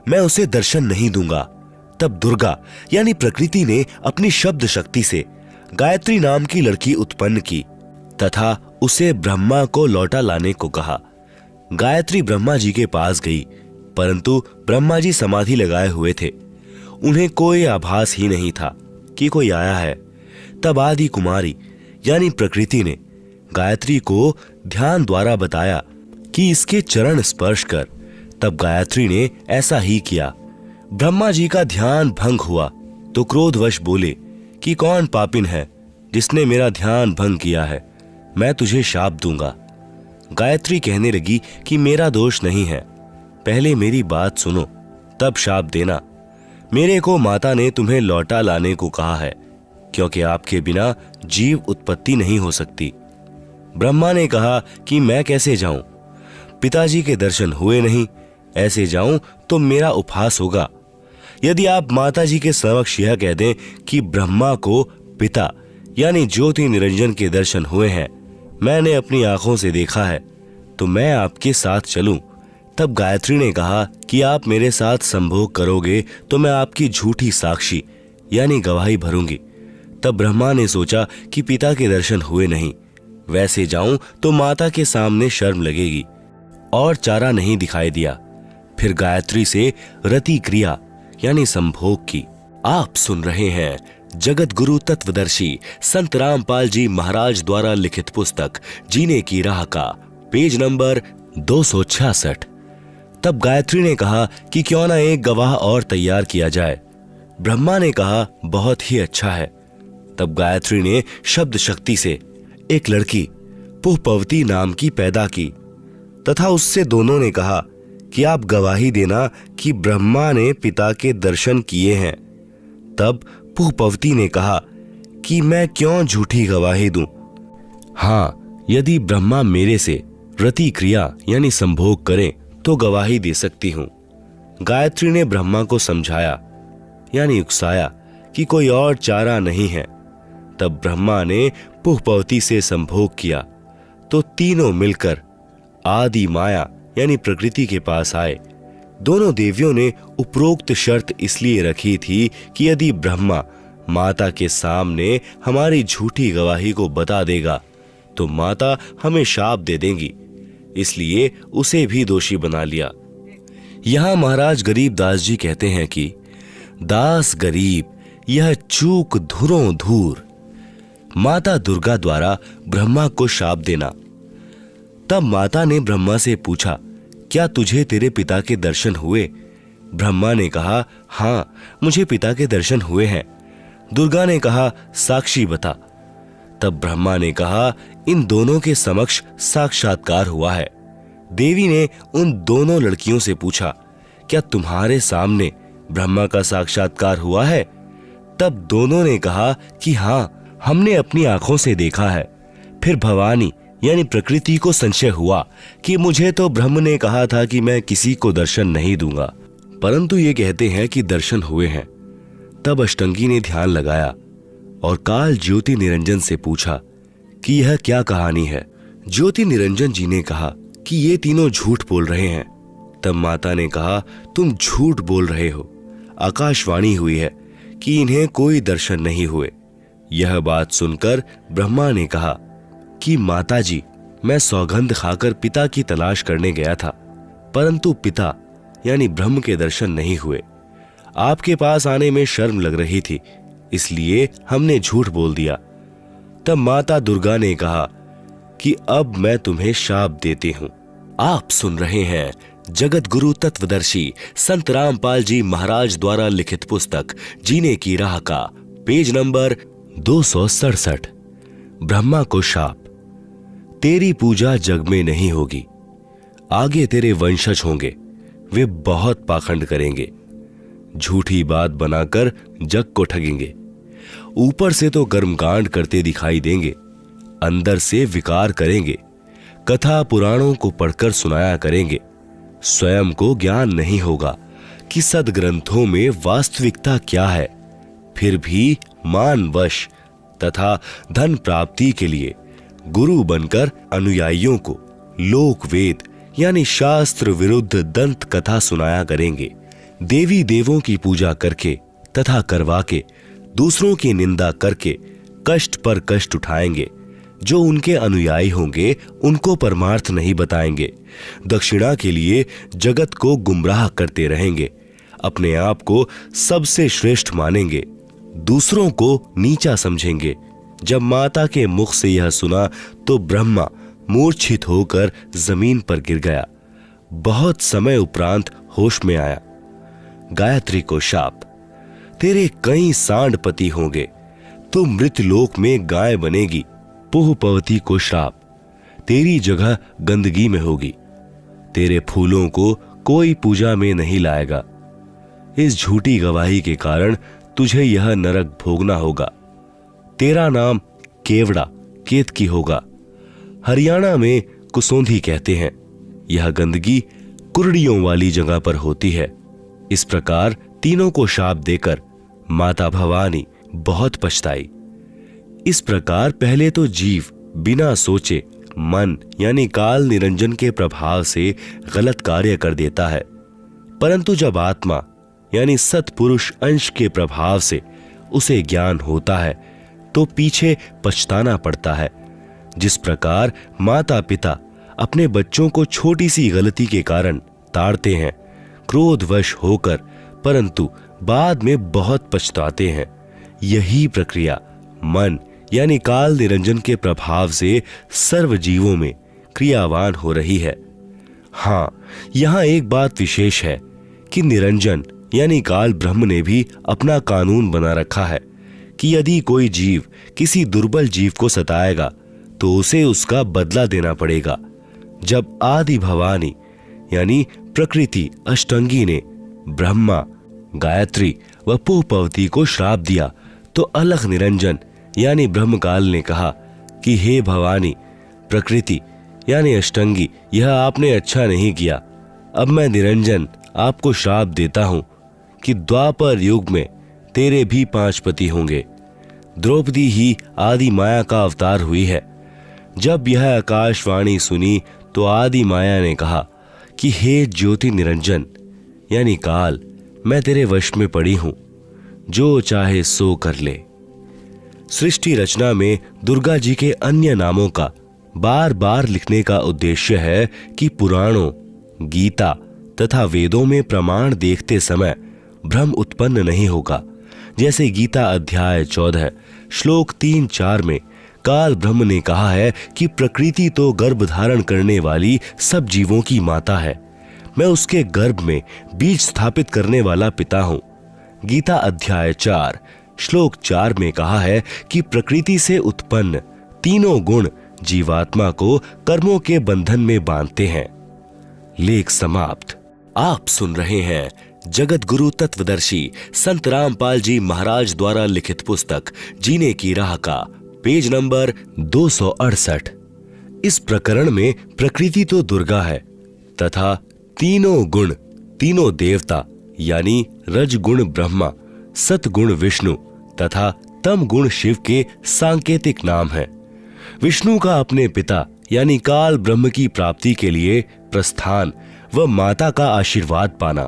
मैं उसे दर्शन नहीं दूंगा। तब दुर्गा यानी प्रकृति ने अपनी शब्द शक्ति से गायत्री नाम की लड़की उत्पन्न की तथा उसे ब्रह्मा को लौटा लाने को कहा। गायत्री ब्रह्मा जी के पास गई, परंतु ब्रह्मा जी समाधि लगाए हुए थे। उन्हें कोई आभास ही नहीं था कि कोई आया है। तब आदि कुमारी यानी प्रकृति ने गायत्री को ध्यान द्वारा बताया कि इसके चरण स्पर्श कर। तब गायत्री ने ऐसा ही किया। ब्रह्मा जी का ध्यान भंग हुआ तो क्रोधवश बोले कि कौन पापिन है जिसने मेरा ध्यान भंग किया है, मैं तुझे शाप दूंगा। गायत्री कहने लगी कि मेरा दोष नहीं है, पहले मेरी बात सुनो तब शाप देना। मेरे को माता ने तुम्हें लौटा लाने को कहा है, क्योंकि आपके बिना जीव उत्पत्ति नहीं हो सकती। ब्रह्मा ने कहा कि मैं कैसे जाऊं, पिताजी के दर्शन हुए नहीं, ऐसे जाऊं तो मेरा उपहास होगा। यदि आप माताजी के समक्ष यह कह दें कि ब्रह्मा को पिता यानी ज्योति निरंजन के दर्शन हुए हैं, मैंने अपनी आंखों से देखा है, तो मैं आपके साथ चलूं। तब गायत्री ने कहा कि आप मेरे साथ संभोग करोगे तो मैं आपकी झूठी साक्षी यानी गवाही भरूंगी। तब ब्रह्मा ने सोचा कि पिता के दर्शन हुए नहीं, वैसे जाऊं तो माता के सामने शर्म लगेगी, और चारा नहीं दिखाई दिया। फिर गायत्री से रति क्रिया यानी संभोग की। आप सुन रहे हैं जगत गुरु तत्वदर्शी संत रामपाल जी महाराज द्वारा लिखित पुस्तक जीने की राह का पेज नंबर 266। तब गायत्री ने कहा कि क्यों ना एक गवाह और तैयार किया जाए। ब्रह्मा ने कहा, बहुत ही अच्छा है। तब गायत्री ने शब्द शक्ति से एक लड़की पुष्पवती नाम की पैदा की तथा उससे दोनों ने कहा कि आप गवाही देना कि ब्रह्मा ने पिता के दर्शन किए हैं। तब पुष्पवती ने कहा कि मैं क्यों झूठी गवाही दूं। हाँ, यदि ब्रह्मा मेरे से रति क्रिया यानी संभोग करें तो गवाही दे सकती हूं। गायत्री ने ब्रह्मा को समझाया यानी उकसाया कि कोई और चारा नहीं है। तब ब्रह्मा ने पुष्पवती से संभोग किया तो तीनों मिलकर आदि माया यानी प्रकृति के पास आए। दोनों देवियों ने उपरोक्त शर्त इसलिए रखी थी कि यदि ब्रह्मा माता के सामने हमारी झूठी गवाही को बता देगा तो माता हमें शाप दे देंगी, इसलिए उसे भी दोषी बना लिया। यहां महाराज गरीब दास जी कहते हैं कि दास गरीब यह चूक धुरों धूर, माता दुर्गा द्वारा ब्रह्मा को शाप देना। तब माता ने ब्रह्मा से पूछा, क्या तुझे तेरे पिता के दर्शन हुए? ब्रह्मा ने कहा, हाँ मुझे पिता के दर्शन हुए हैं। दुर्गा ने कहा, साक्षी बता। तब ब्रह्मा ने कहा, इन दोनों के समक्ष साक्षात्कार हुआ है। देवी ने उन दोनों लड़कियों से पूछा, क्या तुम्हारे सामने ब्रह्मा का साक्षात्कार हुआ है? तब दोनों ने कहा कि हाँ, हमने अपनी आंखों से देखा है। फिर भवानी यानी प्रकृति को संशय हुआ कि मुझे तो ब्रह्म ने कहा था कि मैं किसी को दर्शन नहीं दूंगा, परंतु ये कहते हैं कि दर्शन हुए हैं। तब अष्टंगी ने ध्यान लगाया और काल ज्योति निरंजन से पूछा कि यह क्या कहानी है। ज्योति निरंजन जी ने कहा कि ये तीनों झूठ बोल रहे हैं। तब माता ने कहा, तुम झूठ बोल रहे हो, आकाशवाणी हुई है कि इन्हें कोई दर्शन नहीं हुए। यह बात सुनकर ब्रह्मा ने कहा कि माता जी, मैं सौगंध खाकर पिता की तलाश करने गया था, परंतु पिता यानी ब्रह्म के दर्शन नहीं हुए। आपके पास आने में शर्म लग रही थी, इसलिए हमने झूठ बोल दिया। तब माता दुर्गा ने कहा कि अब मैं तुम्हें शाप देती हूं। आप सुन रहे हैं जगत गुरु तत्वदर्शी संत रामपाल जी महाराज द्वारा लिखित पुस्तक जीने की राह का पेज नंबर 267। ब्रह्मा को शाप। तेरी पूजा जग में नहीं होगी, आगे तेरे वंशज होंगे, वे बहुत पाखंड करेंगे, झूठी बात बनाकर जग को ठगेंगे। ऊपर से तो कर्मकांड करते दिखाई देंगे, अंदर से विकार करेंगे, कथा पुराणों को पढ़कर सुनाया करेंगे। स्वयं को ज्ञान नहीं होगा कि सदग्रंथों में वास्तविकता क्या है, फिर भी मानवश तथा धन प्राप्ति के लिए गुरु बनकर अनुयायियों को लोक वेद यानी शास्त्र विरुद्ध दंत कथा सुनाया करेंगे। देवी देवों की पूजा करके तथा करवा के दूसरों की निंदा करके कष्ट पर कष्ट उठाएंगे। जो उनके अनुयायी होंगे उनको परमार्थ नहीं बताएंगे, दक्षिणा के लिए जगत को गुमराह करते रहेंगे, अपने आप को सबसे श्रेष्ठ मानेंगे, दूसरों को नीचा समझेंगे। जब माता के मुख से यह सुना तो ब्रह्मा मूर्छित होकर जमीन पर गिर गया। बहुत समय उपरांत होश में आया। गायत्री को शाप। तेरे कई सांड पति होंगे, तू मृतलोक में गाय बनेगी। पुहपवती को श्राप। तेरी जगह गंदगी में होगी, तेरे फूलों को कोई पूजा में नहीं लाएगा। इस झूठी गवाही के कारण तुझे यह नरक भोगना होगा। तेरा नाम केवड़ा केतकी होगा। हरियाणा में कुसौंधी कहते हैं। यह गंदगी कुर्डियों वाली जगह पर होती है। इस प्रकार तीनों को शाप देकर माता भवानी बहुत पछताई। इस प्रकार पहले तो जीव बिना सोचे मन यानी काल निरंजन के प्रभाव से गलत कार्य कर देता है, परंतु जब आत्मा यानी सत्पुरुष अंश के प्रभाव से उसे ज्ञान होता है तो पीछे पछताना पड़ता है। जिस प्रकार माता पिता अपने बच्चों को छोटी सी गलती के कारण ताड़ते हैं क्रोधवश होकर, परंतु बाद में बहुत पछताते हैं, यही प्रक्रिया मन यानी काल निरंजन के प्रभाव से सर्व जीवों में क्रियावान हो रही है। हाँ, यहां एक बात विशेष है कि निरंजन यानी काल ब्रह्म ने भी अपना कानून बना रखा है कि यदि कोई जीव किसी दुर्बल जीव को सताएगा तो उसे उसका बदला देना पड़ेगा। जब आदि भवानी यानी प्रकृति अष्टंगी ने ब्रह्मा, गायत्री व पुहपवती को श्राप दिया तो अलख निरंजन यानी ब्रह्मकाल ने कहा कि हे भवानी, प्रकृति यानी अष्टंगी, यह आपने अच्छा नहीं किया। अब मैं निरंजन आपको श्राप देता हूं कि द्वापर युग में तेरे भी 5 पति होंगे। द्रौपदी ही आदि माया का अवतार हुई है। जब यह आकाशवाणी सुनी तो आदि माया ने कहा कि हे ज्योति निरंजन, यानी काल, मैं तेरे वश में पड़ी हूं, जो चाहे सो कर ले। सृष्टि रचना में दुर्गा जी के अन्य नामों का बार बार लिखने का उद्देश्य है कि पुराणों, गीता तथा वेदों में प्रमाण देखते समय भ्रम उत्पन्न नहीं होगा। जैसे गीता अध्याय 14 श्लोक 3-4 में काल ब्रह्म ने कहा है कि प्रकृति तो गर्भ धारण करने वाली सब जीवों की माता है, मैं उसके गर्भ में बीज स्थापित करने वाला पिता हूं। गीता अध्याय 4 श्लोक 4 में कहा है कि प्रकृति से उत्पन्न तीनों गुण जीवात्मा को कर्मों के बंधन में बांधते हैं। लेख समाप्त। आप सुन रहे हैं जगत गुरु तत्वदर्शी संत रामपाल जी महाराज द्वारा लिखित पुस्तक जीने की राह का पेज नंबर 268। इस प्रकरण में प्रकृति तो दुर्गा है तथा तीनों गुण, तीनों देवता यानी रजगुण ब्रह्मा, सतगुण विष्णु तथा तम गुण शिव के सांकेतिक नाम हैं। विष्णु का अपने पिता यानी काल ब्रह्म की प्राप्ति के लिए प्रस्थान व माता का आशीर्वाद पाना।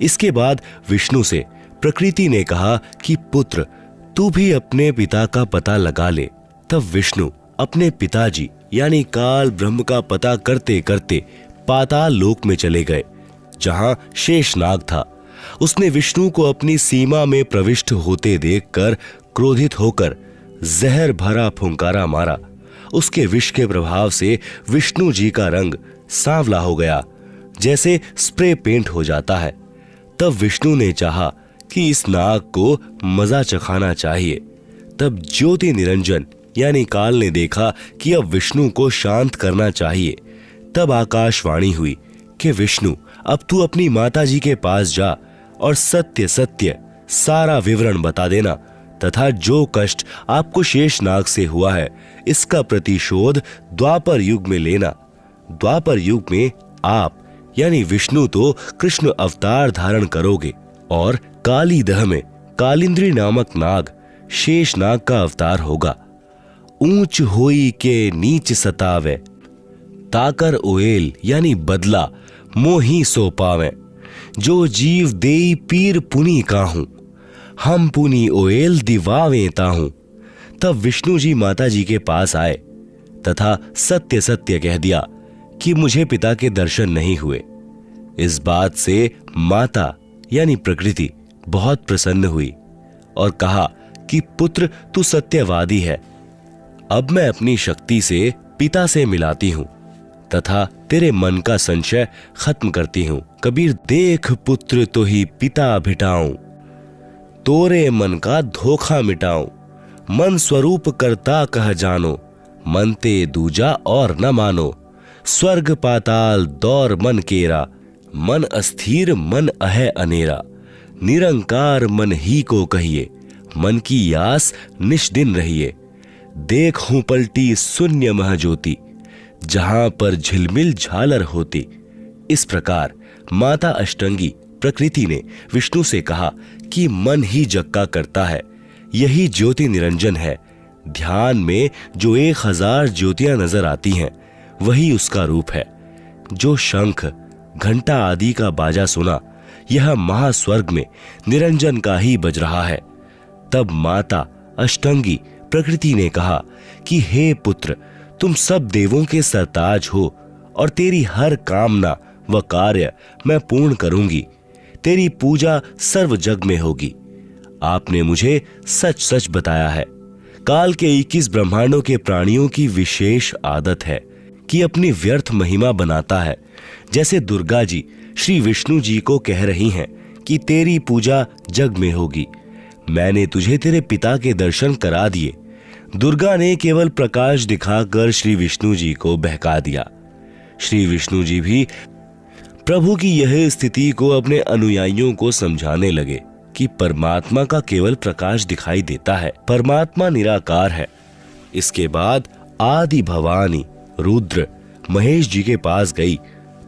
इसके बाद विष्णु से प्रकृति ने कहा कि पुत्र, तू भी अपने पिता का पता लगा ले। तब विष्णु अपने पिताजी यानी काल ब्रह्म का पता करते करते पाताल लोक में चले गए, जहां शेषनाग था। उसने विष्णु को अपनी सीमा में प्रविष्ट होते देखकर क्रोधित होकर जहर भरा फुंकारा मारा। उसके विष के प्रभाव से विष्णु जी का रंग सांवला हो गया, जैसे स्प्रे पेंट हो जाता है। तब विष्णु ने चाहा कि इस नाग को मजा चखाना चाहिए। तब ज्योति निरंजन यानी काल ने देखा कि अब विष्णु को शांत करना चाहिए। तब आकाशवाणी हुई कि विष्णु, अब तू अपनी माता जी के पास जा और सत्य सत्य सारा विवरण बता देना तथा जो कष्ट आपको शेषनाग से हुआ है इसका प्रतिशोध द्वापर युग में लेना। द्वापर युग में आप यानी विष्णु तो कृष्ण अवतार धारण करोगे और काली दह में कालिंद्री नामक नाग शेषनाग का अवतार होगा। ऊंच होई के नीच सतावे, ताकर ओएल यानी बदला मोही सो पावे। जो जीव देई पीर पुनी काहूं, हम पुनी ओएल दिवावे ताहूं। तब विष्णु जी माता जी के पास आए तथा सत्य सत्य कह दिया कि मुझे पिता के दर्शन नहीं हुए। इस बात से माता यानी प्रकृति बहुत प्रसन्न हुई और कहा कि पुत्र, तू सत्यवादी है। अब मैं अपनी शक्ति से पिता से मिलाती हूं तथा तेरे मन का संशय खत्म करती हूं। कबीर, देख पुत्र तो ही पिता भिटाऊं, तोरे मन का धोखा मिटाऊं। मन स्वरूप करता कह जानो, मन ते दूजा और न मानो। स्वर्ग पाताल दौर मन केरा, मन अस्थिर मन अहै अनेरा। निरंकार मन ही को कहिए, मन की यास निष्दिन रहिए। देखूं पलटी शून्य महज्योति, जहां पर झिलमिल झालर होती। इस प्रकार माता अष्टंगी प्रकृति ने विष्णु से कहा कि मन ही जग का करता है, यही ज्योति निरंजन है। ध्यान में जो 1000 ज्योतियां नजर आती हैं वही उसका रूप है। जो शंख घंटा आदि का बाजा सुना, यह महास्वर्ग में निरंजन का ही बज रहा है। तब माता अष्टंगी प्रकृति ने कहा कि हे पुत्र, तुम सब देवों के सरताज हो और तेरी हर कामना व कार्य मैं पूर्ण करूंगी। तेरी पूजा सर्व जग में होगी। आपने मुझे सच सच बताया है। काल के 21 ब्रह्मांडों के प्राणियों की विशेष आदत है कि अपनी व्यर्थ महिमा बनाता है। जैसे दुर्गा जी श्री विष्णु जी को कह रही हैं कि तेरी पूजा जग में होगी। मैंने तुझे तेरे पिता के दर्शन करा दिए। दुर्गा ने केवल प्रकाश दिखाकर श्री विष्णु जी को बहका दिया। श्री विष्णु जी भी प्रभु की यह स्थिति को अपने अनुयायियों को समझाने लगे कि परमात्मा का केवल प्रकाश दिखाई देता है, परमात्मा निराकार है। इसके बाद आदि भवानी रुद्र महेश जी के पास गई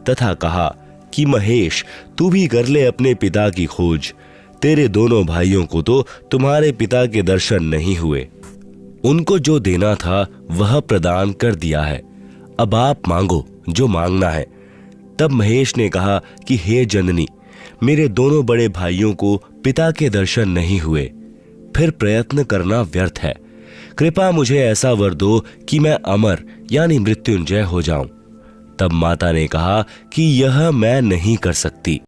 तथा कहा कि महेश, तू भी कर ले अपने पिता की खोज। तेरे दोनों भाइयों को तो तुम्हारे पिता के दर्शन नहीं हुए। उनको जो देना था वह प्रदान कर दिया है। अब आप मांगो जो मांगना है। तब महेश ने कहा कि हे जननी, मेरे दोनों बड़े भाइयों को पिता के दर्शन नहीं हुए, फिर प्रयत्न करना व्यर्थ है। कृपा मुझे ऐसा वर दो कि मैं अमर यानी मृत्युंजय हो जाऊं। तब माता ने कहा कि यह मैं नहीं कर सकती।